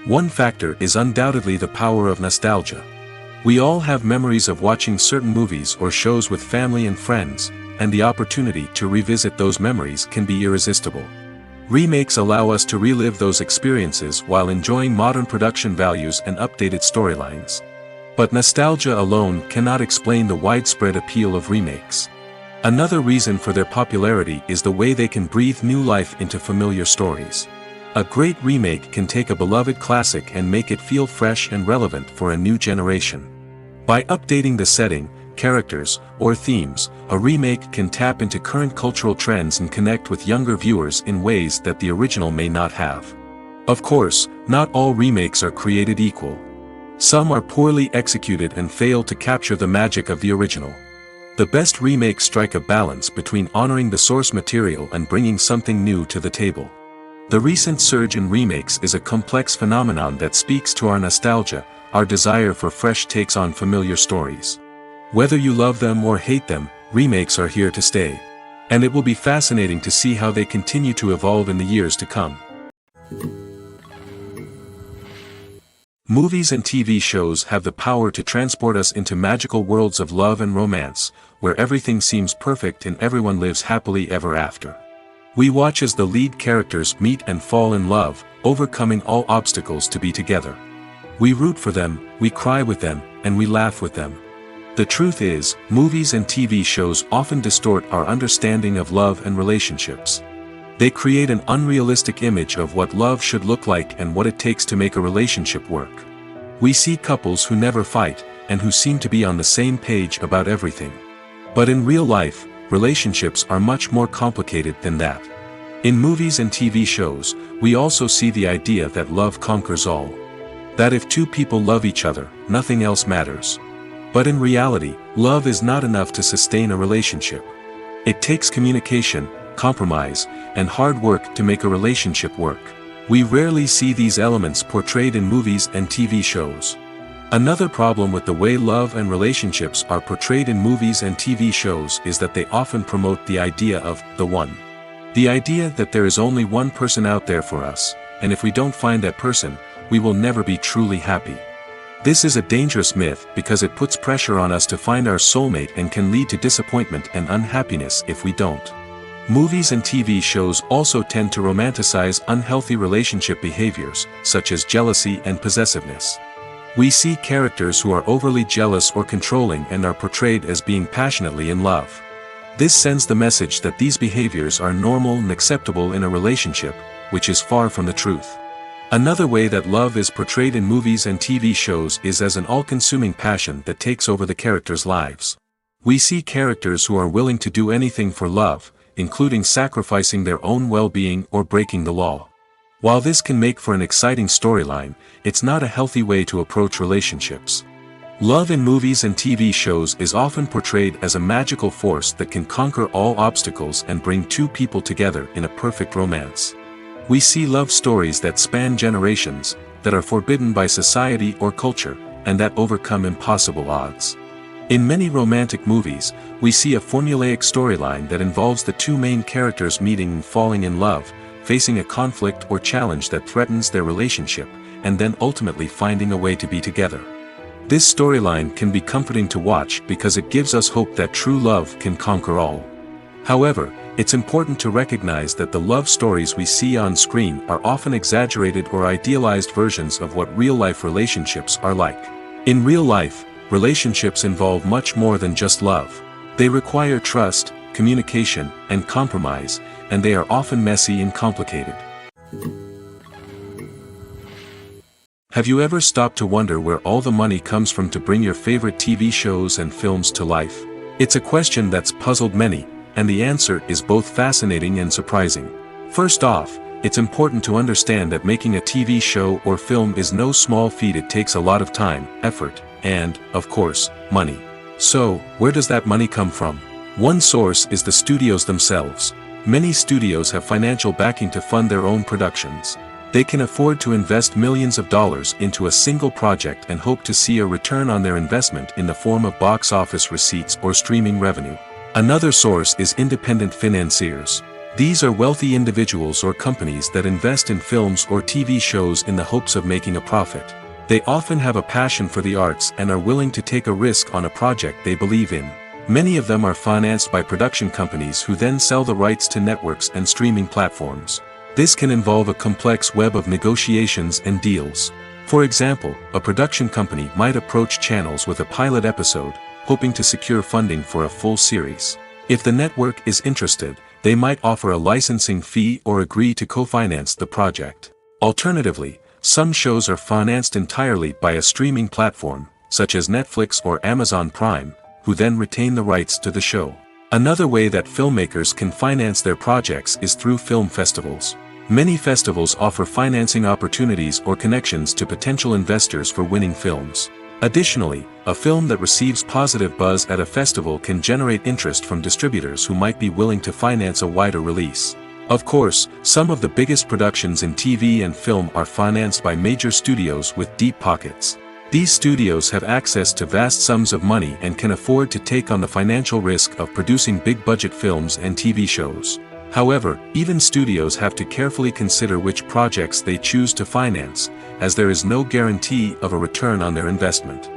One factor is undoubtedly the power of nostalgia. We all have memories of watching certain movies or shows with family and friends, and the opportunity to revisit those memories can be irresistible. Remakes allow us to relive those experiences while enjoying modern production values and updated storylines. But nostalgia alone cannot explain the widespread appeal of remakes. Another reason for their popularity is the way they can breathe new life into familiar stories. A great remake can take a beloved classic and make it feel fresh and relevant for a new generation. By updating the setting, characters, or themes, a remake can tap into current cultural trends and connect with younger viewers in ways that the original may not have. Of course, not all remakes are created equal. Some are poorly executed and fail to capture the magic of the original. The best remakes strike a balance between honoring the source material and bringing something new to the table. The recent surge in remakes is a complex phenomenon that speaks to our nostalgia, our desire for fresh takes on familiar stories. Whether you love them or hate them, remakes are here to stay. And it will be fascinating to see how they continue to evolve in the years to come. Movies and TV shows have the power to transport us into magical worlds of love and romance, where everything seems perfect and everyone lives happily ever after. We watch as the lead characters meet and fall in love, overcoming all obstacles to be together. We root for them, we cry with them, and we laugh with them. The truth is, movies and TV shows often distort our understanding of love and relationships. They create an unrealistic image of what love should look like and what it takes to make a relationship work. We see couples who never fight, and who seem to be on the same page about everything. But in real life, relationships are much more complicated than that. In movies and TV shows, we also see the idea that love conquers all. That if two people love each other, nothing else matters. But in reality, love is not enough to sustain a relationship. It takes communication, compromise, and hard work to make a relationship work. We rarely see these elements portrayed in movies and TV shows. Another problem with the way love and relationships are portrayed in movies and TV shows is that they often promote the idea of the one. The idea that there is only one person out there for us, and if we don't find that person, we will never be truly happy. This is a dangerous myth because it puts pressure on us to find our soulmate and can lead to disappointment and unhappiness if we don't. Movies and TV shows also tend to romanticize unhealthy relationship behaviors, such as jealousy and possessiveness. We see characters who are overly jealous or controlling and are portrayed as being passionately in love. This sends the message that these behaviors are normal and acceptable in a relationship, which is far from the truth. Another way that love is portrayed in movies and TV shows is as an all-consuming passion that takes over the characters' lives. We see characters who are willing to do anything for love, including sacrificing their own well-being or breaking the law. While this can make for an exciting storyline, it's not a healthy way to approach relationships. Love in movies and TV shows is often portrayed as a magical force that can conquer all obstacles and bring two people together in a perfect romance. We see love stories that span generations, that are forbidden by society or culture, and that overcome impossible odds. In many romantic movies, we see a formulaic storyline that involves the two main characters meeting and falling in love, facing a conflict or challenge that threatens their relationship, and then ultimately finding a way to be together. This storyline can be comforting to watch because it gives us hope that true love can conquer all. However, it's important to recognize that the love stories we see on screen are often exaggerated or idealized versions of what real-life relationships are like. In real life, relationships involve much more than just love. They require trust, communication, and compromise, and they are often messy and complicated. Have you ever stopped to wonder where all the money comes from to bring your favorite TV shows and films to life? It's a question that's puzzled many, and the answer is both fascinating and surprising. First off, it's important to understand that making a TV show or film is no small feat. It takes a lot of time, effort, and, of course, money. So, where does that money come from? One source is the studios themselves. Many studios have financial backing to fund their own productions. They can afford to invest millions of dollars into a single project and hope to see a return on their investment in the form of box office receipts or streaming revenue. Another source is independent financiers. These are wealthy individuals or companies that invest in films or TV shows in the hopes of making a profit. They often have a passion for the arts and are willing to take a risk on a project they believe in. Many of them are financed by production companies who then sell the rights to networks and streaming platforms. This can involve a complex web of negotiations and deals. For example, a production company might approach channels with a pilot episode, hoping to secure funding for a full series. If the network is interested, they might offer a licensing fee or agree to co-finance the project. Alternatively, some shows are financed entirely by a streaming platform, such as Netflix or Amazon Prime, who then retain the rights to the show. Another way that filmmakers can finance their projects is through film festivals. Many festivals offer financing opportunities or connections to potential investors for winning films. Additionally, a film that receives positive buzz at a festival can generate interest from distributors who might be willing to finance a wider release. Of course, some of the biggest productions in TV and film are financed by major studios with deep pockets. These studios have access to vast sums of money and can afford to take on the financial risk of producing big-budget films and TV shows. However, even studios have to carefully consider which projects they choose to finance, as there is no guarantee of a return on their investment.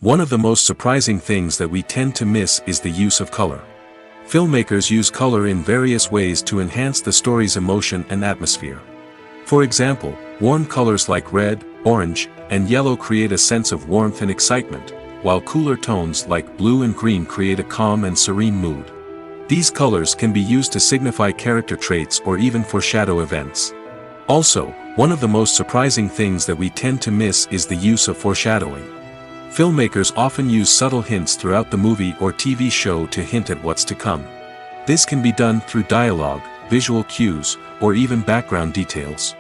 One of the most surprising things that we tend to miss is the use of color. Filmmakers use color in various ways to enhance the story's emotion and atmosphere. For example, warm colors like red, orange, and yellow create a sense of warmth and excitement, while cooler tones like blue and green create a calm and serene mood. These colors can be used to signify character traits or even foreshadow events. Also, one of the most surprising things that we tend to miss is the use of foreshadowing. Filmmakers often use subtle hints throughout the movie or TV show to hint at what's to come. This can be done through dialogue, visual cues, or even background details.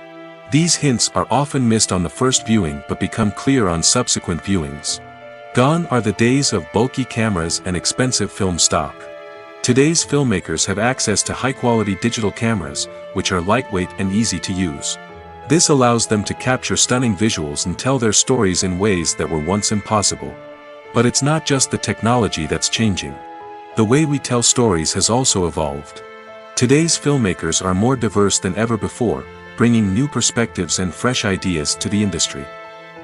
These hints are often missed on the first viewing but become clear on subsequent viewings. Gone are the days of bulky cameras and expensive film stock. Today's filmmakers have access to high-quality digital cameras, which are lightweight and easy to use. This allows them to capture stunning visuals and tell their stories in ways that were once impossible. But it's not just the technology that's changing. The way we tell stories has also evolved. Today's filmmakers are more diverse than ever before, bringing new perspectives and fresh ideas to the industry.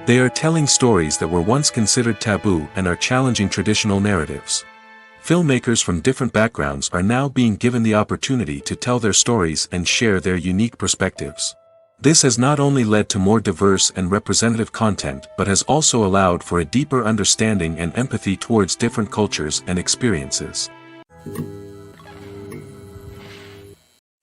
They are telling stories that were once considered taboo and are challenging traditional narratives. Filmmakers from different backgrounds are now being given the opportunity to tell their stories and share their unique perspectives. This has not only led to more diverse and representative content but has also allowed for a deeper understanding and empathy towards different cultures and experiences.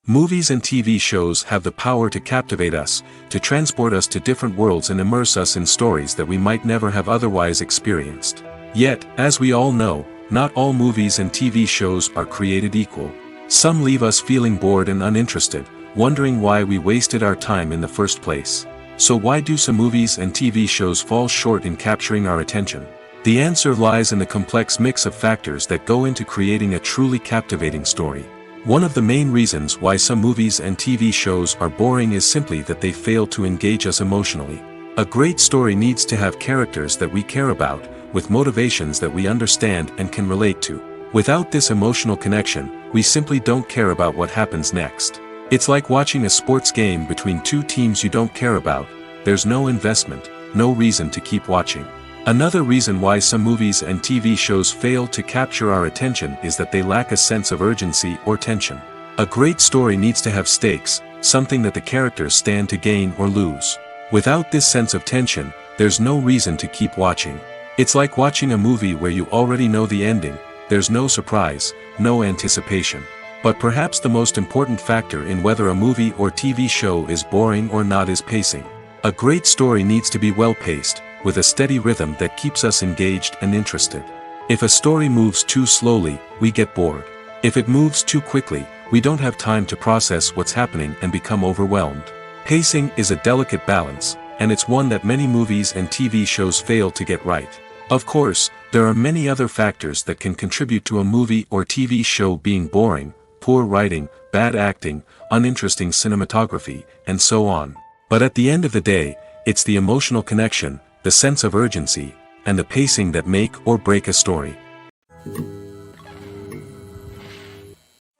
Movies and TV shows have the power to captivate us, to transport us to different worlds and immerse us in stories that we might never have otherwise experienced. Yet, as we all know, not all movies and TV shows are created equal. Some leave us feeling bored and uninterested, wondering why we wasted our time in the first place. So why do some movies and TV shows fall short in capturing our attention? The answer lies in the complex mix of factors that go into creating a truly captivating story. One of the main reasons why some movies and TV shows are boring is simply that they fail to engage us emotionally. A great story needs to have characters that we care about, with motivations that we understand and can relate to. Without this emotional connection, we simply don't care about what happens next. It's like watching a sports game between two teams you don't care about. There's no investment, no reason to keep watching. Another reason why some movies and TV shows fail to capture our attention is that they lack a sense of urgency or tension. A great story needs to have stakes, something that the characters stand to gain or lose. Without this sense of tension, there's no reason to keep watching. It's like watching a movie where you already know the ending. There's no surprise, no anticipation. But perhaps the most important factor in whether a movie or TV show is boring or not is pacing. A great story needs to be well-paced, with a steady rhythm that keeps us engaged and interested. If a story moves too slowly, we get bored. If it moves too quickly, we don't have time to process what's happening and become overwhelmed. Pacing is a delicate balance, and it's one that many movies and TV shows fail to get right. Of course, there are many other factors that can contribute to a movie or TV show being boring: poor writing, bad acting, uninteresting cinematography, and so on. But at the end of the day, it's the emotional connection, the sense of urgency, and the pacing that make or break a story.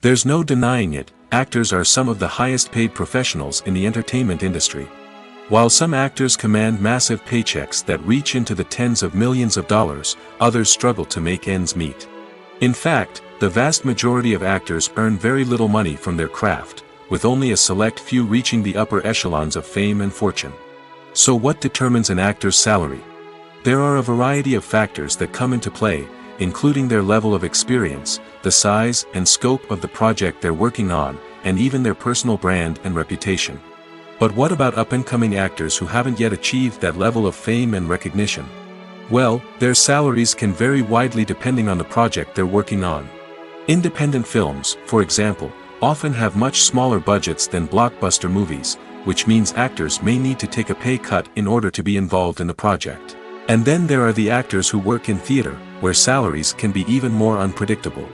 There's no denying it, actors are some of the highest paid professionals in the entertainment industry. While some actors command massive paychecks that reach into the tens of millions of dollars, others struggle to make ends meet. In fact, the vast majority of actors earn very little money from their craft, with only a select few reaching the upper echelons of fame and fortune. So what determines an actor's salary? There are a variety of factors that come into play, including their level of experience, the size and scope of the project they're working on, and even their personal brand and reputation. But what about up-and-coming actors who haven't yet achieved that level of fame and recognition? Well, their salaries can vary widely depending on the project they're working on. Independent films, for example, often have much smaller budgets than blockbuster movies, which means actors may need to take a pay cut in order to be involved in the project. And then there are the actors who work in theater, where salaries can be even more unpredictable.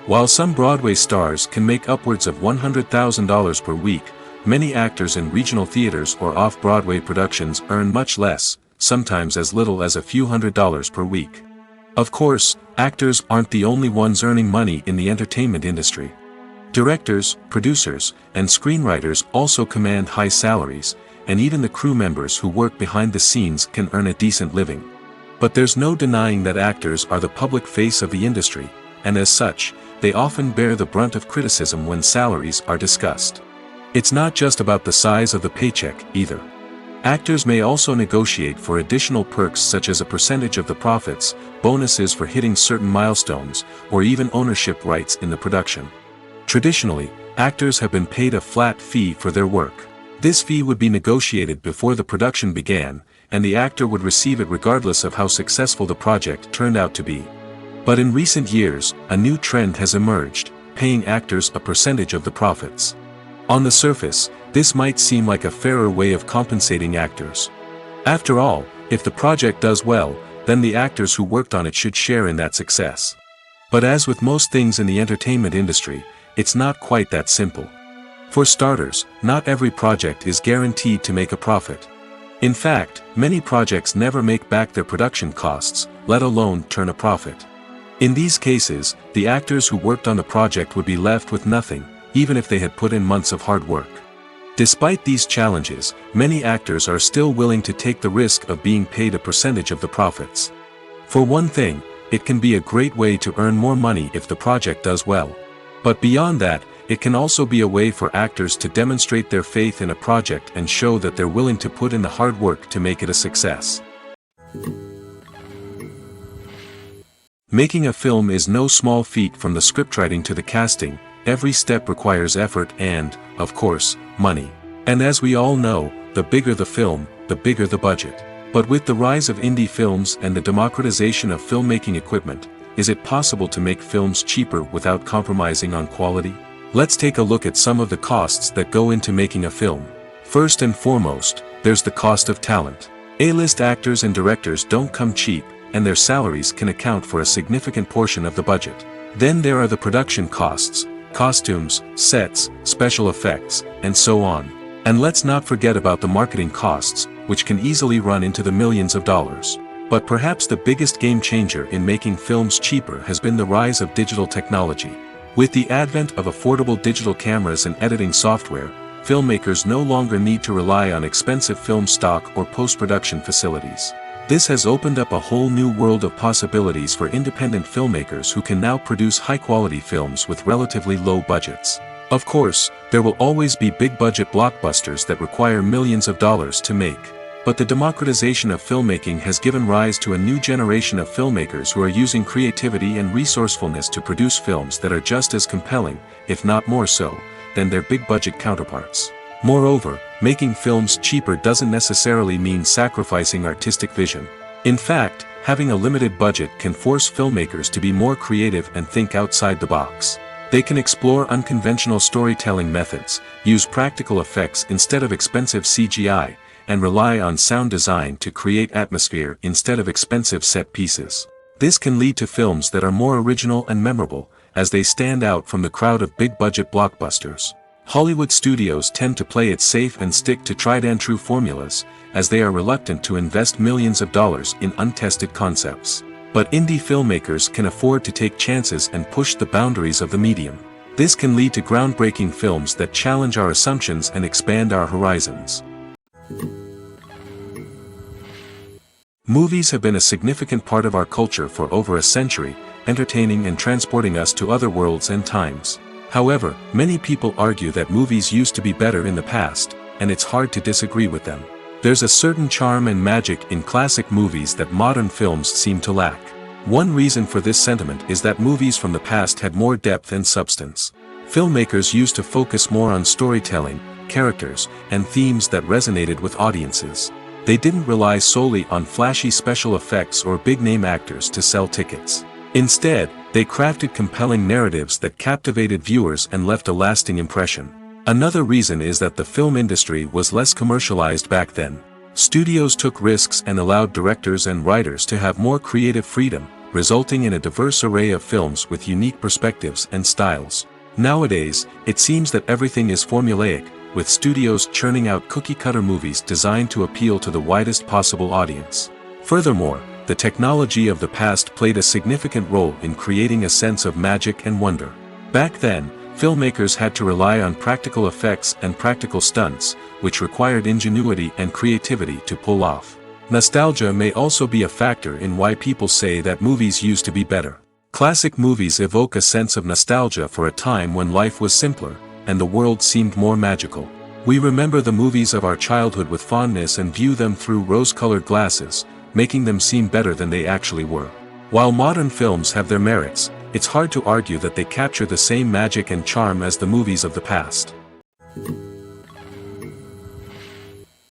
While some Broadway stars can make upwards of $100,000 per week, many actors in regional theaters or off-Broadway productions earn much less, sometimes as little as a few $100s per week. Of course, actors aren't the only ones earning money in the entertainment industry. Directors, producers, and screenwriters also command high salaries, and even the crew members who work behind the scenes can earn a decent living. But there's no denying that actors are the public face of the industry, and as such, they often bear the brunt of criticism when salaries are discussed. It's not just about the size of the paycheck, either. Actors may also negotiate for additional perks such as a percentage of the profits, bonuses for hitting certain milestones, or even ownership rights in the production. Traditionally, actors have been paid a flat fee for their work. This fee would be negotiated before the production began, and the actor would receive it regardless of how successful the project turned out to be. But in recent years, a new trend has emerged, paying actors a percentage of the profits. On the surface, this might seem like a fairer way of compensating actors. After all, if the project does well, then the actors who worked on it should share in that success. But as with most things in the entertainment industry, it's not quite that simple. For starters, not every project is guaranteed to make a profit. In fact, many projects never make back their production costs, let alone turn a profit. In these cases, the actors who worked on the project would be left with nothing, even if they had put in months of hard work. Despite these challenges, many actors are still willing to take the risk of being paid a percentage of the profits. For one thing, it can be a great way to earn more money if the project does well. But beyond that, it can also be a way for actors to demonstrate their faith in a project and show that they're willing to put in the hard work to make it a success. Making a film is no small feat. From the scriptwriting to the casting, every step requires effort and, of course, money. And as we all know, the bigger the film, the bigger the budget. But with the rise of indie films and the democratization of filmmaking equipment, is it possible to make films cheaper without compromising on quality? Let's take a look at some of the costs that go into making a film. First and foremost, there's the cost of talent. A-list actors and directors don't come cheap, and their salaries can account for a significant portion of the budget. Then there are the production costs, costumes, sets, special effects, and so on. And let's not forget about the marketing costs, which can easily run into the millions of dollars. But perhaps the biggest game changer in making films cheaper has been the rise of digital technology. With the advent of affordable digital cameras and editing software, filmmakers no longer need to rely on expensive film stock or post-production facilities. This has opened up a whole new world of possibilities for independent filmmakers who can now produce high-quality films with relatively low budgets. Of course, there will always be big-budget blockbusters that require millions of dollars to make. But the democratization of filmmaking has given rise to a new generation of filmmakers who are using creativity and resourcefulness to produce films that are just as compelling, if not more so, than their big-budget counterparts. Moreover, making films cheaper doesn't necessarily mean sacrificing artistic vision. In fact, having a limited budget can force filmmakers to be more creative and think outside the box. They can explore unconventional storytelling methods, use practical effects instead of expensive CGI, and rely on sound design to create atmosphere instead of expensive set pieces. This can lead to films that are more original and memorable, as they stand out from the crowd of big-budget blockbusters. Hollywood studios tend to play it safe and stick to tried-and-true formulas, as they are reluctant to invest millions of dollars in untested concepts. But indie filmmakers can afford to take chances and push the boundaries of the medium. This can lead to groundbreaking films that challenge our assumptions and expand our horizons. Movies have been a significant part of our culture for over a century, entertaining and transporting us to other worlds and times. However, many people argue that movies used to be better in the past, and it's hard to disagree with them. There's a certain charm and magic in classic movies that modern films seem to lack. One reason for this sentiment is that movies from the past had more depth and substance. Filmmakers used to focus more on storytelling, characters, and themes that resonated with audiences. They didn't rely solely on flashy special effects or big-name actors to sell tickets. Instead, they crafted compelling narratives that captivated viewers and left a lasting impression. Another reason is that the film industry was less commercialized back then. Studios took risks and allowed directors and writers to have more creative freedom, resulting in a diverse array of films with unique perspectives and styles. Nowadays, it seems that everything is formulaic, with studios churning out cookie-cutter movies designed to appeal to the widest possible audience. Furthermore, the technology of the past played a significant role in creating a sense of magic and wonder. Back then, filmmakers had to rely on practical effects and practical stunts, which required ingenuity and creativity to pull off. Nostalgia may also be a factor in why people say that movies used to be better. Classic movies evoke a sense of nostalgia for a time when life was simpler, and the world seemed more magical. We remember the movies of our childhood with fondness and view them through rose-colored glasses, making them seem better than they actually were. While modern films have their merits, it's hard to argue that they capture the same magic and charm as the movies of the past.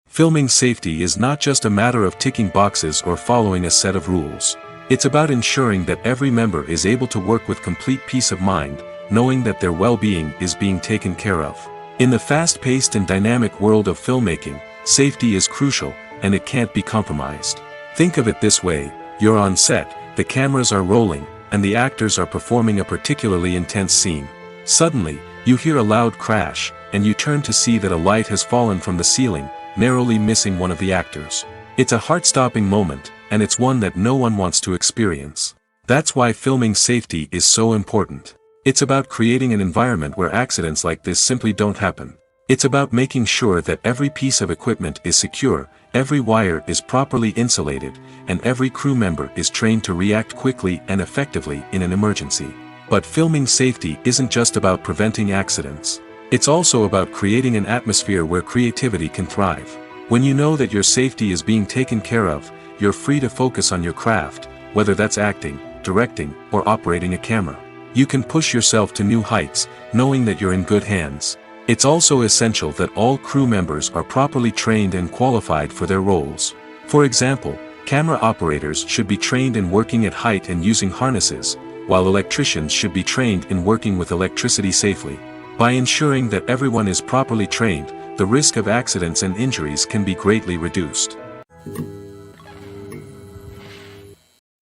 Filming safety is not just a matter of ticking boxes or following a set of rules. It's about ensuring that every member is able to work with complete peace of mind, knowing that their well-being is being taken care of. In the fast-paced and dynamic world of filmmaking, safety is crucial, and it can't be compromised. Think of it this way: you're on set, the cameras are rolling, and the actors are performing a particularly intense scene. Suddenly, you hear a loud crash, and you turn to see that a light has fallen from the ceiling, narrowly missing one of the actors. It's a heart-stopping moment, and it's one that no one wants to experience. That's why filming safety is so important. It's about creating an environment where accidents like this simply don't happen. It's about making sure that every piece of equipment is secure, every wire is properly insulated, and every crew member is trained to react quickly and effectively in an emergency. But filming safety isn't just about preventing accidents. It's also about creating an atmosphere where creativity can thrive. When you know that your safety is being taken care of, you're free to focus on your craft, whether that's acting, directing, or operating a camera. You can push yourself to new heights, knowing that you're in good hands. It's also essential that all crew members are properly trained and qualified for their roles. For example, camera operators should be trained in working at height and using harnesses, while electricians should be trained in working with electricity safely. By ensuring that everyone is properly trained, the risk of accidents and injuries can be greatly reduced.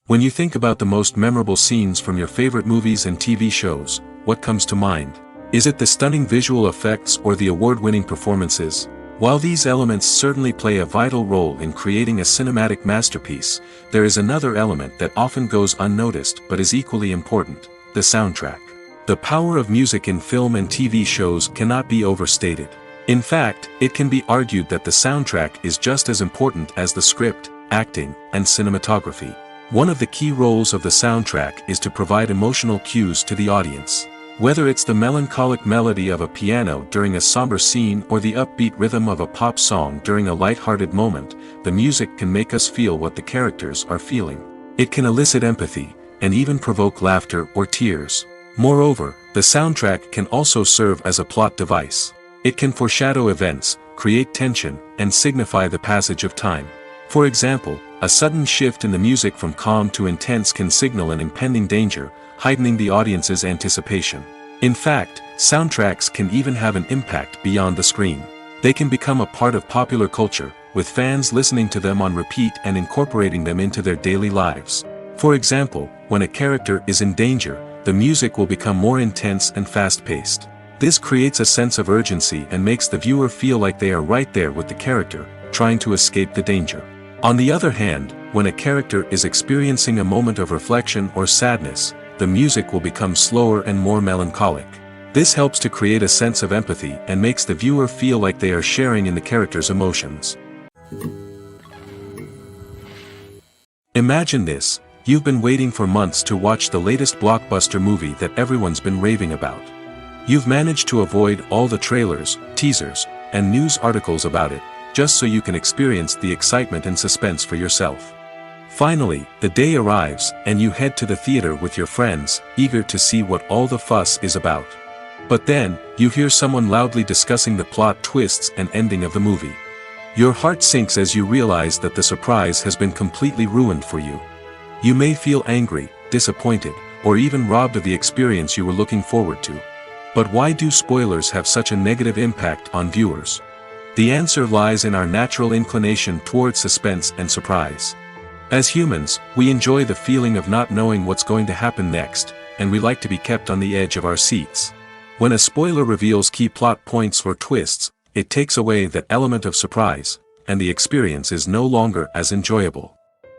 When you think about the most memorable scenes from your favorite movies and TV shows, what comes to mind? Is it the stunning visual effects or the award-winning performances? While these elements certainly play a vital role in creating a cinematic masterpiece, there is another element that often goes unnoticed but is equally important: the soundtrack. The power of music in film and TV shows cannot be overstated. In fact, it can be argued that the soundtrack is just as important as the script, acting, and cinematography. One of the key roles of the soundtrack is to provide emotional cues to the audience. Whether it's the melancholic melody of a piano during a somber scene or the upbeat rhythm of a pop song during a light-hearted moment, the music can make us feel what the characters are feeling. It can elicit empathy, and even provoke laughter or tears. Moreover, the soundtrack can also serve as a plot device. It can foreshadow events, create tension, and signify the passage of time. For example, a sudden shift in the music from calm to intense can signal an impending danger, heightening the audience's anticipation. In fact, soundtracks can even have an impact beyond the screen. They can become a part of popular culture, with fans listening to them on repeat and incorporating them into their daily lives. For example, when a character is in danger, the music will become more intense and fast-paced. This creates a sense of urgency and makes the viewer feel like they are right there with the character, trying to escape the danger. On the other hand, when a character is experiencing a moment of reflection or sadness, the music will become slower and more melancholic. This helps to create a sense of empathy and makes the viewer feel like they are sharing in the character's emotions. Imagine this: you've been waiting for months to watch the latest blockbuster movie that everyone's been raving about. You've managed to avoid all the trailers, teasers, and news articles about it, just so you can experience the excitement and suspense for yourself. Finally, the day arrives, and you head to the theater with your friends, eager to see what all the fuss is about. But then, you hear someone loudly discussing the plot twists and ending of the movie. Your heart sinks as you realize that the surprise has been completely ruined for you. You may feel angry, disappointed, or even robbed of the experience you were looking forward to. But why do spoilers have such a negative impact on viewers? The answer lies in our natural inclination toward suspense and surprise. As humans, we enjoy the feeling of not knowing what's going to happen next, and we like to be kept on the edge of our seats. When a spoiler reveals key plot points or twists, it takes away that element of surprise, and the experience is no longer as enjoyable.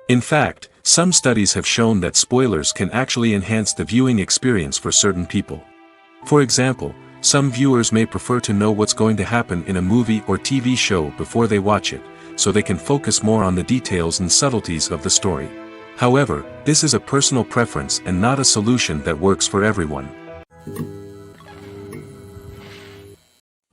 In fact, some studies have shown that spoilers can actually enhance the viewing experience for certain people. For example, some viewers may prefer to know what's going to happen in a movie or TV show before they watch it, so they can focus more on the details and subtleties of the story. However, this is a personal preference and not a solution that works for everyone.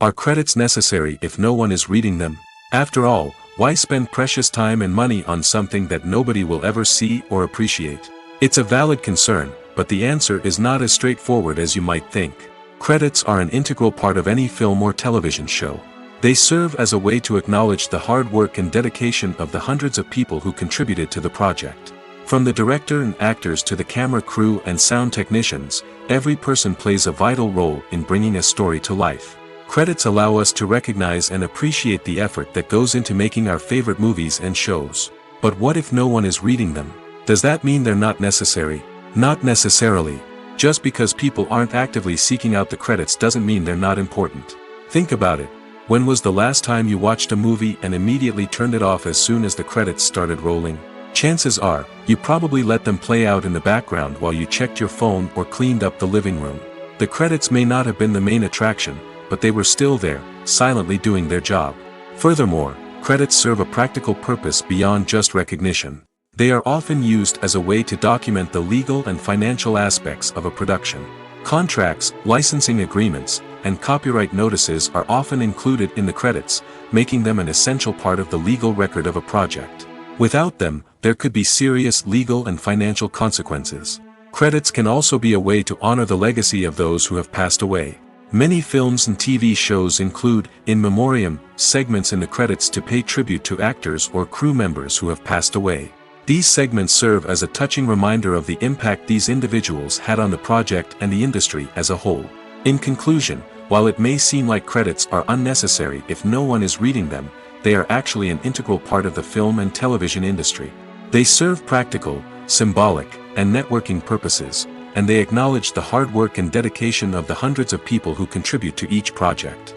Are credits necessary if no one is reading them? After all, why spend precious time and money on something that nobody will ever see or appreciate? It's a valid concern, but the answer is not as straightforward as you might think. Credits are an integral part of any film or television show. They serve as a way to acknowledge the hard work and dedication of the hundreds of people who contributed to the project. From the director and actors to the camera crew and sound technicians, every person plays a vital role in bringing a story to life. Credits allow us to recognize and appreciate the effort that goes into making our favorite movies and shows. But what if no one is reading them? Does that mean they're not necessary? Not necessarily. Just because people aren't actively seeking out the credits doesn't mean they're not important. Think about it. When was the last time you watched a movie and immediately turned it off as soon as the credits started rolling? Chances are, you probably let them play out in the background while you checked your phone or cleaned up the living room. The credits may not have been the main attraction, but they were still there, silently doing their job. Furthermore, credits serve a practical purpose beyond just recognition. They are often used as a way to document the legal and financial aspects of a production. Contracts, licensing agreements, and copyright notices are often included in the credits, making them an essential part of the legal record of a project. Without them, there could be serious legal and financial consequences. Credits can also be a way to honor the legacy of those who have passed away. Many films and TV shows include in memoriam segments in the credits to pay tribute to actors or crew members who have passed away. These segments serve as a touching reminder of the impact these individuals had on the project and the industry as a whole. In conclusion, while it may seem like credits are unnecessary if no one is reading them, they are actually an integral part of the film and television industry. They serve practical, symbolic, and networking purposes, and they acknowledge the hard work and dedication of the hundreds of people who contribute to each project.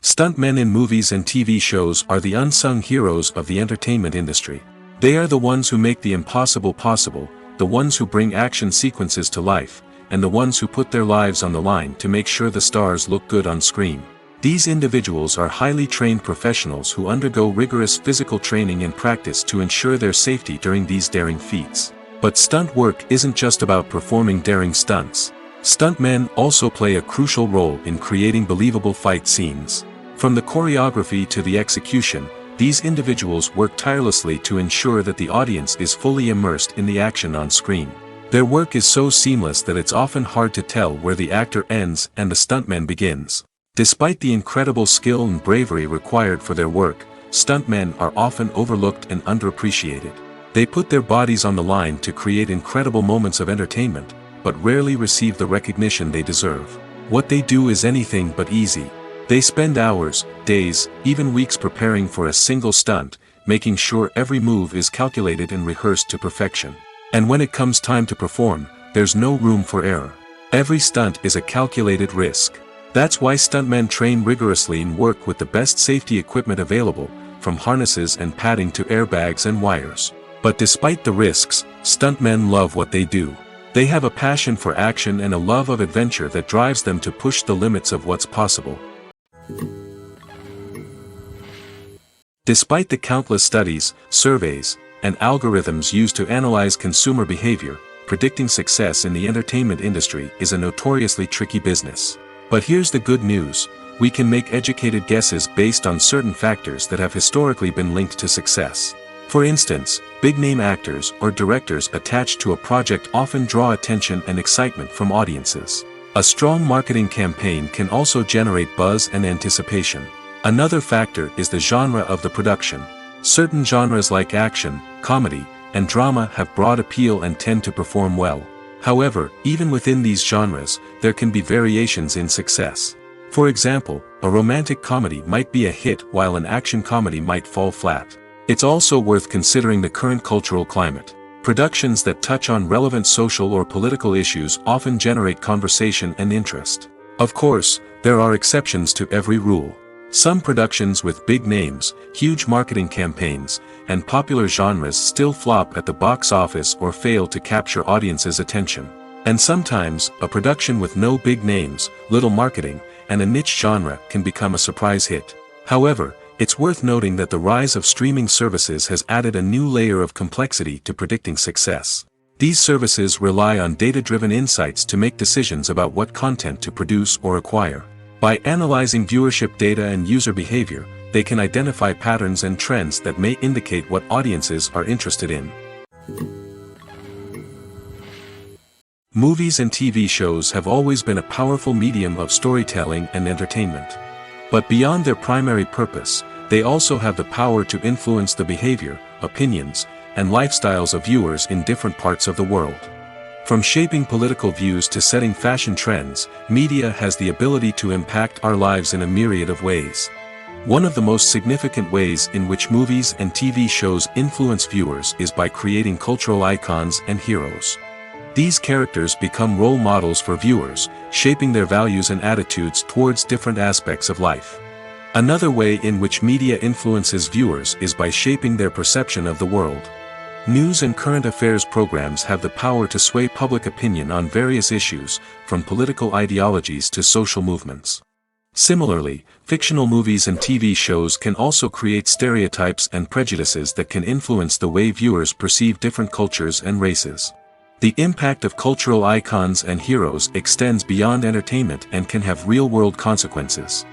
Stuntmen in movies and TV shows are the unsung heroes of the entertainment industry. They are the ones who make the impossible possible, the ones who bring action sequences to life, and the ones who put their lives on the line to make sure the stars look good on screen. These individuals are highly trained professionals who undergo rigorous physical training and practice to ensure their safety during these daring feats. But stunt work isn't just about performing daring stunts. Stuntmen also play a crucial role in creating believable fight scenes. From the choreography to the execution, these individuals work tirelessly to ensure that the audience is fully immersed in the action on screen. Their work is so seamless that it's often hard to tell where the actor ends and the stuntman begins. Despite the incredible skill and bravery required for their work, stuntmen are often overlooked and underappreciated. They put their bodies on the line to create incredible moments of entertainment, but rarely receive the recognition they deserve. What they do is anything but easy. They spend hours, days, even weeks preparing for a single stunt, making sure every move is calculated and rehearsed to perfection. And when it comes time to perform, there's no room for error. Every stunt is a calculated risk. That's why stuntmen train rigorously and work with the best safety equipment available, from harnesses and padding to airbags and wires. But despite the risks, stuntmen love what they do. They have a passion for action and a love of adventure that drives them to push the limits of what's possible. Despite the countless studies, surveys, and algorithms used to analyze consumer behavior, predicting success in the entertainment industry is a notoriously tricky business. But here's the good news: we can make educated guesses based on certain factors that have historically been linked to success. For instance, big-name actors or directors attached to a project often draw attention and excitement from audiences. A strong marketing campaign can also generate buzz and anticipation. Another factor is the genre of the production. Certain genres like action, comedy, and drama have broad appeal and tend to perform well. However, even within these genres, there can be variations in success. For example, a romantic comedy might be a hit while an action comedy might fall flat. It's also worth considering the current cultural climate. Productions that touch on relevant social or political issues often generate conversation and interest. Of course, there are exceptions to every rule. Some productions with big names, huge marketing campaigns, and popular genres still flop at the box office or fail to capture audiences' attention. And sometimes, a production with no big names, little marketing, and a niche genre can become a surprise hit. However, it's worth noting that the rise of streaming services has added a new layer of complexity to predicting success. These services rely on data-driven insights to make decisions about what content to produce or acquire. By analyzing viewership data and user behavior, they can identify patterns and trends that may indicate what audiences are interested in. Movies and TV shows have always been a powerful medium of storytelling and entertainment. But beyond their primary purpose, they also have the power to influence the behavior, opinions, and lifestyles of viewers in different parts of the world. From shaping political views to setting fashion trends, media has the ability to impact our lives in a myriad of ways. One of the most significant ways in which movies and TV shows influence viewers is by creating cultural icons and heroes. These characters become role models for viewers, shaping their values and attitudes towards different aspects of life. Another way in which media influences viewers is by shaping their perception of the world. News and current affairs programs have the power to sway public opinion on various issues, from political ideologies to social movements. Similarly, fictional movies and TV shows can also create stereotypes and prejudices that can influence the way viewers perceive different cultures and races. The impact of cultural icons and heroes extends beyond entertainment and can have real-world consequences.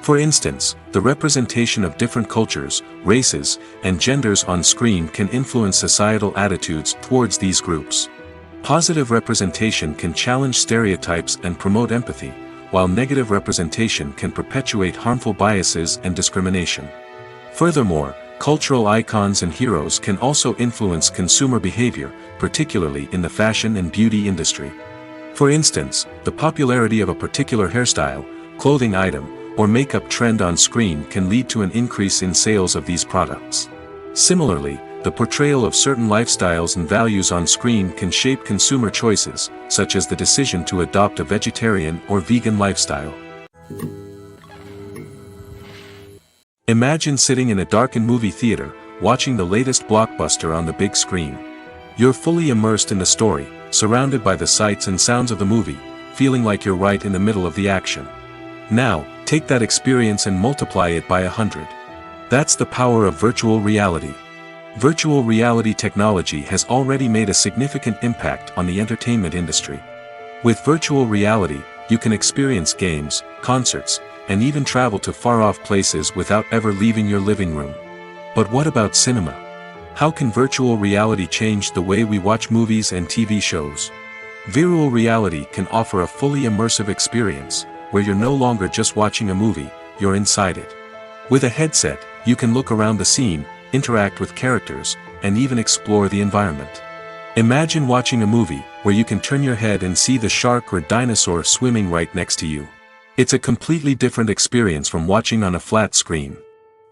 For instance, the representation of different cultures, races, and genders on screen can influence societal attitudes towards these groups. Positive representation can challenge stereotypes and promote empathy, while negative representation can perpetuate harmful biases and discrimination. Furthermore, cultural icons and heroes can also influence consumer behavior, particularly in the fashion and beauty industry. For instance, the popularity of a particular hairstyle, clothing item, or makeup trend on screen can lead to an increase in sales of these products. Similarly, the portrayal of certain lifestyles and values on screen can shape consumer choices, such as the decision to adopt a vegetarian or vegan lifestyle. Imagine sitting in a darkened movie theater, watching the latest blockbuster on the big screen. You're fully immersed in the story, surrounded by the sights and sounds of the movie, feeling like you're right in the middle of the action. Now, take that experience and multiply it by 100. That's the power of virtual reality. Virtual reality technology has already made a significant impact on the entertainment industry. With virtual reality, you can experience games, concerts, and even travel to far-off places without ever leaving your living room. But what about cinema? How can virtual reality change the way we watch movies and TV shows? Virtual reality can offer a fully immersive experience, where you're no longer just watching a movie, you're inside it. With a headset, you can look around the scene, interact with characters, and even explore the environment. Imagine watching a movie where you can turn your head and see the shark or dinosaur swimming right next to you. It's a completely different experience from watching on a flat screen.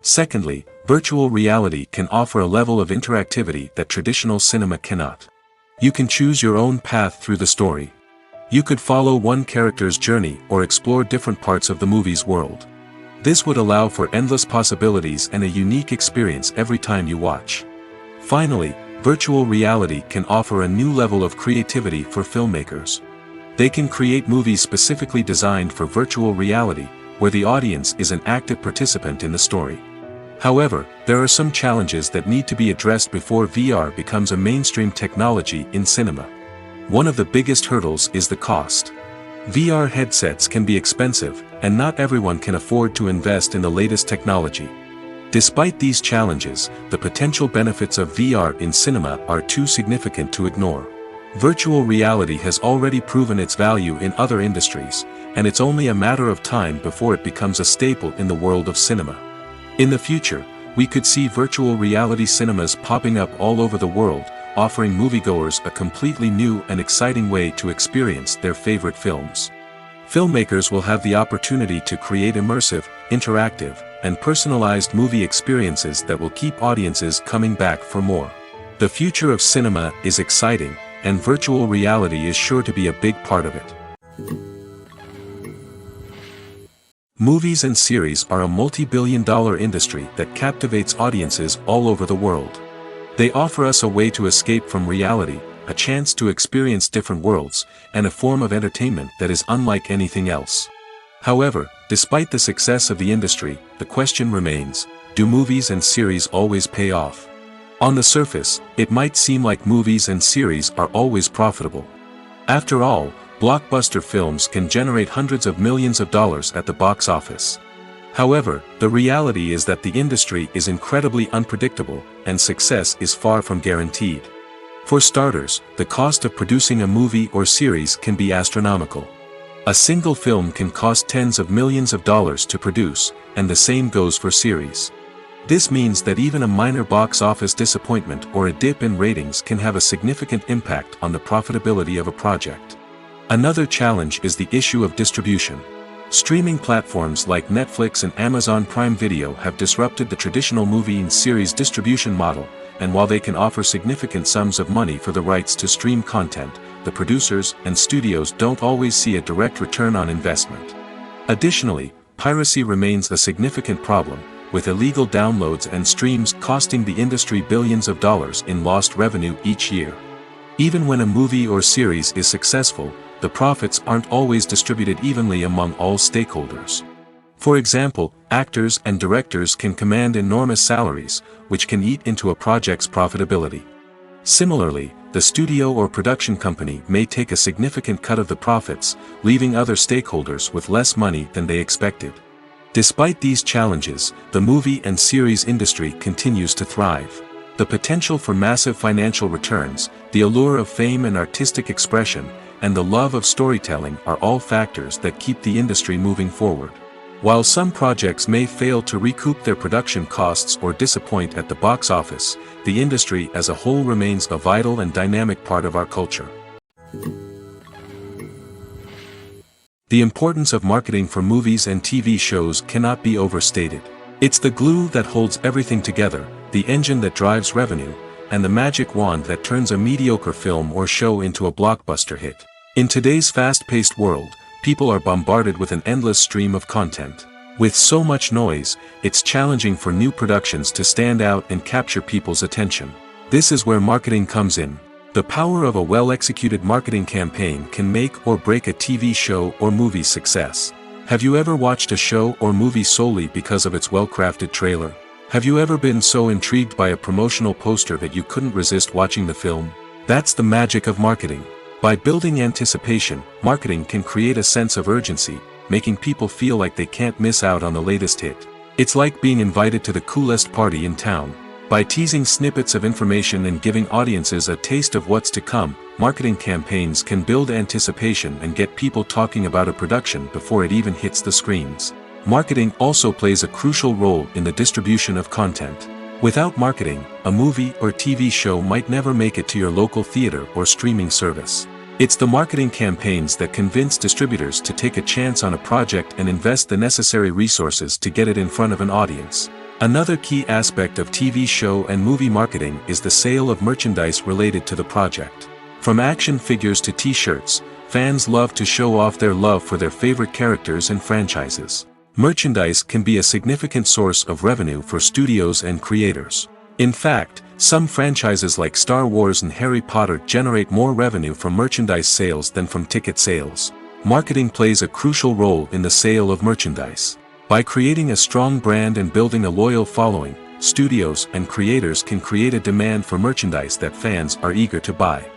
Secondly, virtual reality can offer a level of interactivity that traditional cinema cannot. You can choose your own path through the story. You could follow one character's journey or explore different parts of the movie's world. This would allow for endless possibilities and a unique experience every time you watch. Finally, virtual reality can offer a new level of creativity for filmmakers. They can create movies specifically designed for virtual reality, where the audience is an active participant in the story. However, there are some challenges that need to be addressed before VR becomes a mainstream technology in cinema. One of the biggest hurdles is the cost. VR headsets can be expensive, and not everyone can afford to invest in the latest technology. Despite these challenges, the potential benefits of VR in cinema are too significant to ignore. Virtual reality has already proven its value in other industries, and it's only a matter of time before it becomes a staple in the world of cinema. In the future, we could see virtual reality cinemas popping up all over the world, offering moviegoers a completely new and exciting way to experience their favorite films. Filmmakers will have the opportunity to create immersive, interactive, and personalized movie experiences that will keep audiences coming back for more. The future of cinema is exciting, and virtual reality is sure to be a big part of it. Movies and series are a multi-billion-dollar industry that captivates audiences all over the world. They offer us a way to escape from reality, a chance to experience different worlds, and a form of entertainment that is unlike anything else. However, despite the success of the industry, the question remains, do movies and series always pay off? On the surface, it might seem like movies and series are always profitable. After all, blockbuster films can generate hundreds of millions of dollars at the box office. However, the reality is that the industry is incredibly unpredictable, and success is far from guaranteed. For starters, the cost of producing a movie or series can be astronomical. A single film can cost tens of millions of dollars to produce, and the same goes for series. This means that even a minor box office disappointment or a dip in ratings can have a significant impact on the profitability of a project. Another challenge is the issue of distribution. Streaming platforms like Netflix and Amazon Prime Video have disrupted the traditional movie and series distribution model, and while they can offer significant sums of money for the rights to stream content, the producers and studios don't always see a direct return on investment. Additionally, piracy remains a significant problem, with illegal downloads and streams costing the industry billions of dollars in lost revenue each year. Even when a movie or series is successful, the profits aren't always distributed evenly among all stakeholders. For example, actors and directors can command enormous salaries, which can eat into a project's profitability. Similarly, the studio or production company may take a significant cut of the profits, leaving other stakeholders with less money than they expected. Despite these challenges, the movie and series industry continues to thrive. The potential for massive financial returns, the allure of fame and artistic expression, and the love of storytelling are all factors that keep the industry moving forward. While some projects may fail to recoup their production costs or disappoint at the box office, the industry as a whole remains a vital and dynamic part of our culture. The importance of marketing for movies and TV shows cannot be overstated. It's the glue that holds everything together, the engine that drives revenue, and the magic wand that turns a mediocre film or show into a blockbuster hit. In today's fast-paced world, people are bombarded with an endless stream of content. With so much noise, it's challenging for new productions to stand out and capture people's attention. This is where marketing comes in. The power of a well-executed marketing campaign can make or break a TV show or movie's success. Have you ever watched a show or movie solely because of its well-crafted trailer? Have you ever been so intrigued by a promotional poster that you couldn't resist watching the film? That's the magic of marketing. By building anticipation, marketing can create a sense of urgency, making people feel like they can't miss out on the latest hit. It's like being invited to the coolest party in town. By teasing snippets of information and giving audiences a taste of what's to come, marketing campaigns can build anticipation and get people talking about a production before it even hits the screens. Marketing also plays a crucial role in the distribution of content. Without marketing, a movie or TV show might never make it to your local theater or streaming service. It's the marketing campaigns that convince distributors to take a chance on a project and invest the necessary resources to get it in front of an audience. Another key aspect of TV show and movie marketing is the sale of merchandise related to the project. From action figures to t-shirts, fans love to show off their love for their favorite characters and franchises. Merchandise can be a significant source of revenue for studios and creators. In fact, some franchises like Star Wars and Harry Potter generate more revenue from merchandise sales than from ticket sales. Marketing plays a crucial role in the sale of merchandise. By creating a strong brand and building a loyal following, studios and creators can create a demand for merchandise that fans are eager to buy.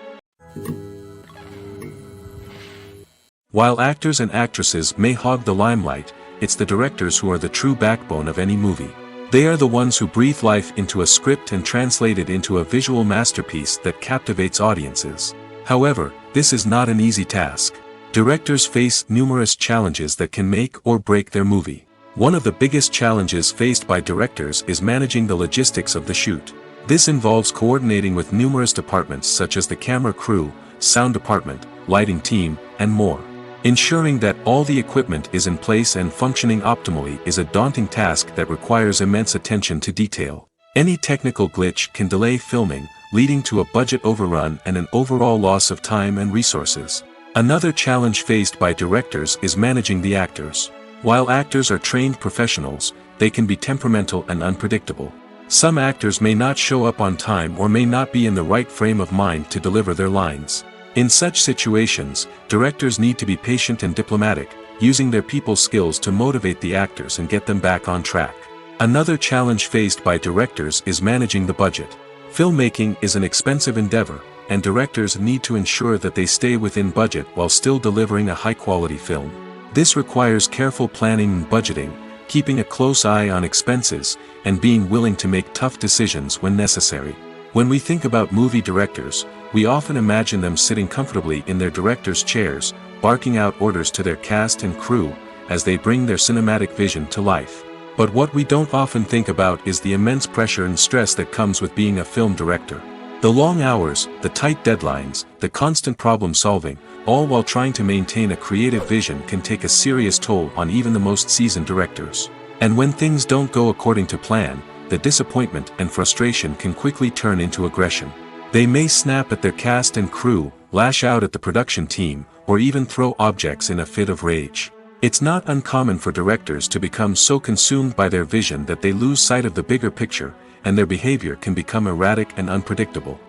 While actors and actresses may hog the limelight, it's the directors who are the true backbone of any movie. They are the ones who breathe life into a script and translate it into a visual masterpiece that captivates audiences. However, this is not an easy task. Directors face numerous challenges that can make or break their movie. One of the biggest challenges faced by directors is managing the logistics of the shoot. This involves coordinating with numerous departments such as the camera crew, sound department, lighting team, and more. Ensuring that all the equipment is in place and functioning optimally is a daunting task that requires immense attention to detail. Any technical glitch can delay filming, leading to a budget overrun and an overall loss of time and resources. Another challenge faced by directors is managing the actors. While actors are trained professionals, they can be temperamental and unpredictable. Some actors may not show up on time or may not be in the right frame of mind to deliver their lines. In such situations, directors need to be patient and diplomatic, using their people skills to motivate the actors and get them back on track. Another challenge faced by directors is managing the budget. Filmmaking is an expensive endeavor, and directors need to ensure that they stay within budget while still delivering a high-quality film. This requires careful planning and budgeting, keeping a close eye on expenses, and being willing to make tough decisions when necessary. When we think about movie directors, we often imagine them sitting comfortably in their director's chairs, barking out orders to their cast and crew, as they bring their cinematic vision to life. But what we don't often think about is the immense pressure and stress that comes with being a film director. The long hours, the tight deadlines, the constant problem solving, all while trying to maintain a creative vision can take a serious toll on even the most seasoned directors. And when things don't go according to plan, the disappointment and frustration can quickly turn into aggression. They may snap at their cast and crew, lash out at the production team, or even throw objects in a fit of rage. It's not uncommon for directors to become so consumed by their vision that they lose sight of the bigger picture, and their behavior can become erratic and unpredictable.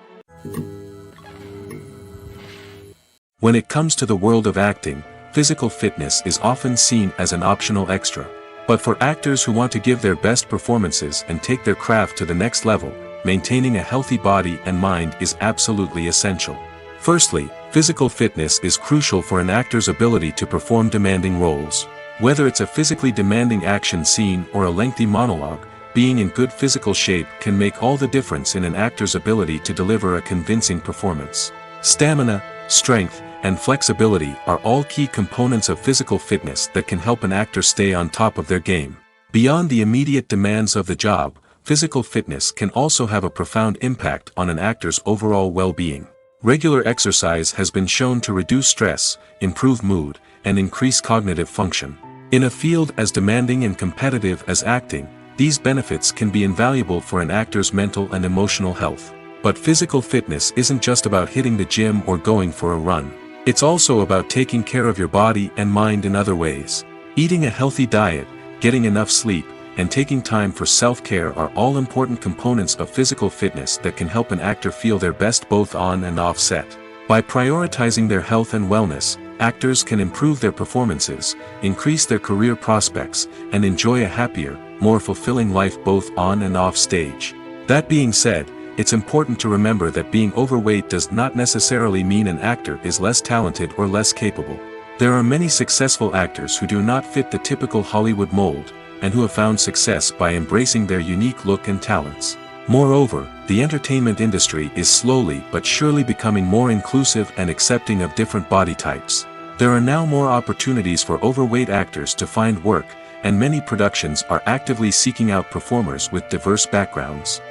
When it comes to the world of acting, physical fitness is often seen as an optional extra. But for actors who want to give their best performances and take their craft to the next level, maintaining a healthy body and mind is absolutely essential. Firstly, physical fitness is crucial for an actor's ability to perform demanding roles. Whether it's a physically demanding action scene or a lengthy monologue, being in good physical shape can make all the difference in an actor's ability to deliver a convincing performance. Stamina, strength, and flexibility are all key components of physical fitness that can help an actor stay on top of their game. Beyond the immediate demands of the job, physical fitness can also have a profound impact on an actor's overall well-being. Regular exercise has been shown to reduce stress, improve mood, and increase cognitive function. In a field as demanding and competitive as acting, these benefits can be invaluable for an actor's mental and emotional health. But physical fitness isn't just about hitting the gym or going for a run. It's also about taking care of your body and mind in other ways. Eating a healthy diet, getting enough sleep, and taking time for self-care are all important components of physical fitness that can help an actor feel their best both on and off set. By prioritizing their health and wellness, actors can improve their performances, increase their career prospects, and enjoy a happier, more fulfilling life both on and off stage. That being said, it's important to remember that being overweight does not necessarily mean an actor is less talented or less capable. There are many successful actors who do not fit the typical Hollywood mold, and who have found success by embracing their unique look and talents. Moreover, the entertainment industry is slowly but surely becoming more inclusive and accepting of different body types. There are now more opportunities for overweight actors to find work, and many productions are actively seeking out performers with diverse backgrounds.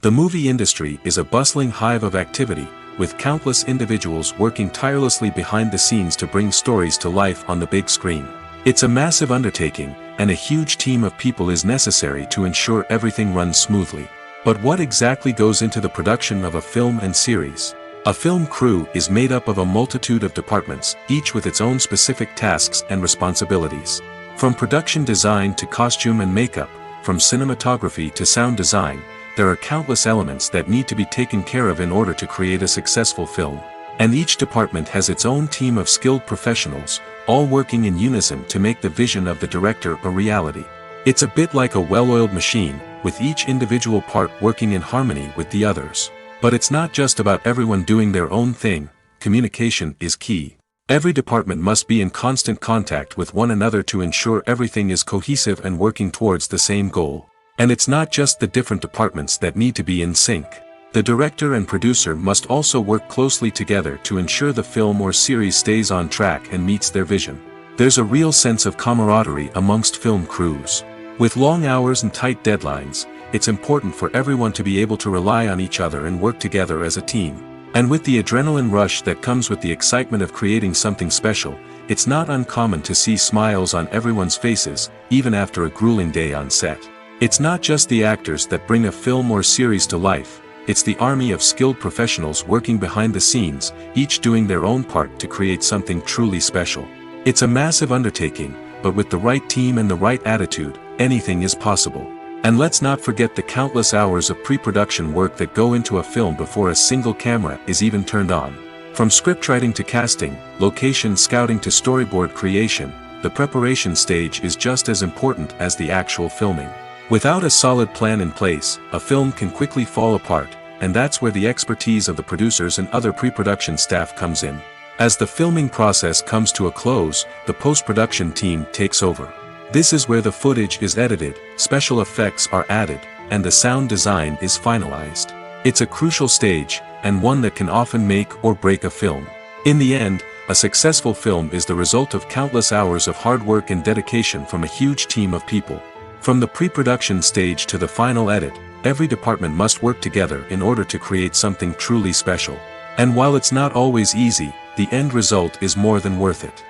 The movie industry is a bustling hive of activity, with countless individuals working tirelessly behind the scenes to bring stories to life on the big screen. It's a massive undertaking, and a huge team of people is necessary to ensure everything runs smoothly. But what exactly goes into the production of a film and series? A film crew is made up of a multitude of departments, each with its own specific tasks and responsibilities. From production design to costume and makeup, from cinematography to sound design, there are countless elements that need to be taken care of in order to create a successful film. And each department has its own team of skilled professionals, all working in unison to make the vision of the director a reality. It's a bit like a well-oiled machine, with each individual part working in harmony with the others. But it's not just about everyone doing their own thing. Communication is key. Every department must be in constant contact with one another to ensure everything is cohesive and working towards the same goal. And it's not just the different departments that need to be in sync. The director and producer must also work closely together to ensure the film or series stays on track and meets their vision. There's a real sense of camaraderie amongst film crews. With long hours and tight deadlines, it's important for everyone to be able to rely on each other and work together as a team. And with the adrenaline rush that comes with the excitement of creating something special, it's not uncommon to see smiles on everyone's faces, even after a grueling day on set. It's not just the actors that bring a film or series to life, it's the army of skilled professionals working behind the scenes, each doing their own part to create something truly special. It's a massive undertaking, but with the right team and the right attitude, anything is possible. And let's not forget the countless hours of pre-production work that go into a film before a single camera is even turned on. From scriptwriting to casting, location scouting to storyboard creation, the preparation stage is just as important as the actual filming. Without a solid plan in place, a film can quickly fall apart, and that's where the expertise of the producers and other pre-production staff comes in. As the filming process comes to a close, the post-production team takes over. This is where the footage is edited, special effects are added, and the sound design is finalized. It's a crucial stage, and one that can often make or break a film. In the end, a successful film is the result of countless hours of hard work and dedication from a huge team of people. From the pre-production stage to the final edit, every department must work together in order to create something truly special. And while it's not always easy, the end result is more than worth it.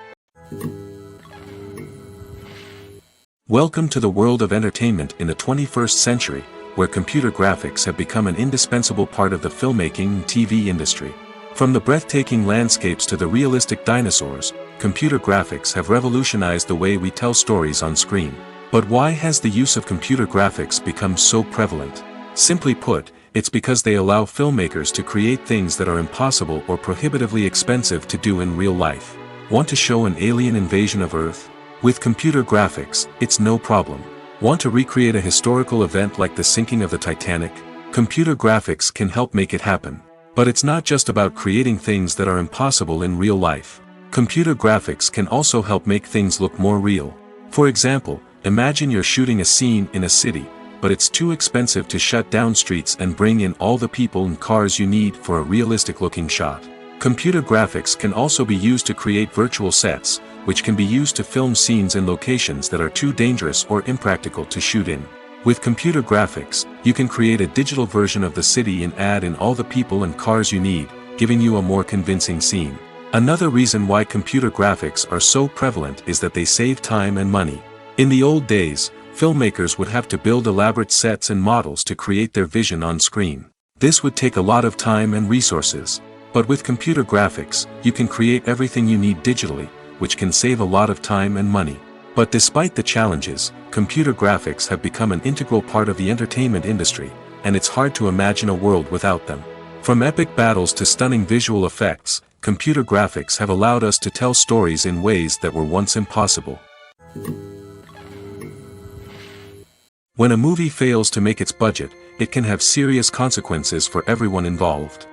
Welcome to the world of entertainment in the 21st century, where computer graphics have become an indispensable part of the filmmaking and TV industry. From the breathtaking landscapes to the realistic dinosaurs, computer graphics have revolutionized the way we tell stories on screen. But why has the use of computer graphics become so prevalent? Simply put, it's because they allow filmmakers to create things that are impossible or prohibitively expensive to do in real life. Want to show an alien invasion of Earth? With computer graphics, it's no problem. Want to recreate a historical event like the sinking of the Titanic? Computer graphics can help make it happen. But it's not just about creating things that are impossible in real life. Computer graphics can also help make things look more real. For example, imagine you're shooting a scene in a city, but it's too expensive to shut down streets and bring in all the people and cars you need for a realistic-looking shot. Computer graphics can also be used to create virtual sets, which can be used to film scenes in locations that are too dangerous or impractical to shoot in. With computer graphics, you can create a digital version of the city and add in all the people and cars you need, giving you a more convincing scene. Another reason why computer graphics are so prevalent is that they save time and money. In the old days, filmmakers would have to build elaborate sets and models to create their vision on screen. This would take a lot of time and resources. But with computer graphics, you can create everything you need digitally, which can save a lot of time and money. But despite the challenges, computer graphics have become an integral part of the entertainment industry, and it's hard to imagine a world without them. From epic battles to stunning visual effects, computer graphics have allowed us to tell stories in ways that were once impossible. When a movie fails to make its budget, it can have serious consequences for everyone involved.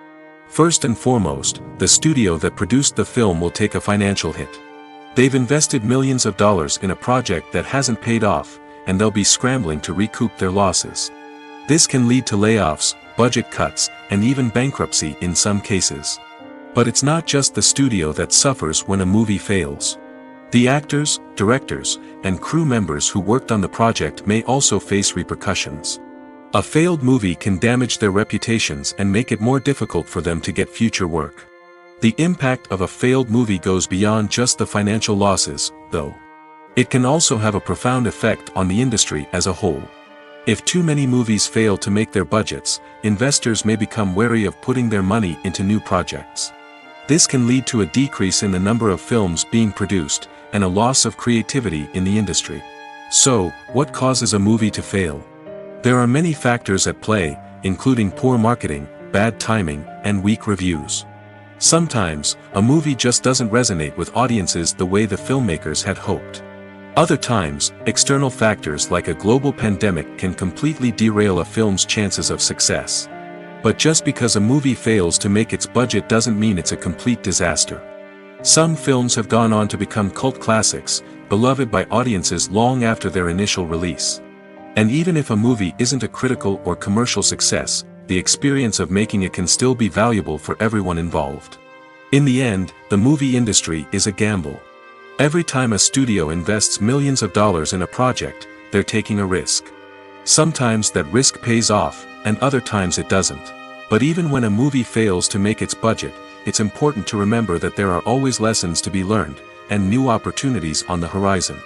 First and foremost, the studio that produced the film will take a financial hit. They've invested millions of dollars in a project that hasn't paid off, and they'll be scrambling to recoup their losses. This can lead to layoffs, budget cuts, and even bankruptcy in some cases. But it's not just the studio that suffers when a movie fails. The actors, directors, and crew members who worked on the project may also face repercussions. A failed movie can damage their reputations and make it more difficult for them to get future work. The impact of a failed movie goes beyond just the financial losses, though. It can also have a profound effect on the industry as a whole. If too many movies fail to make their budgets, investors may become wary of putting their money into new projects. This can lead to a decrease in the number of films being produced, and a loss of creativity in the industry. So, what causes a movie to fail? There are many factors at play, including poor marketing, bad timing, and weak reviews. Sometimes, a movie just doesn't resonate with audiences the way the filmmakers had hoped. Other times, external factors like a global pandemic can completely derail a film's chances of success. But just because a movie fails to make its budget doesn't mean it's a complete disaster. Some films have gone on to become cult classics, beloved by audiences long after their initial release. And even if a movie isn't a critical or commercial success, the experience of making it can still be valuable for everyone involved. In the end, the movie industry is a gamble. Every time a studio invests millions of dollars in a project, they're taking a risk. Sometimes that risk pays off, and other times it doesn't. But even when a movie fails to make its budget, it's important to remember that there are always lessons to be learned, and new opportunities on the horizon.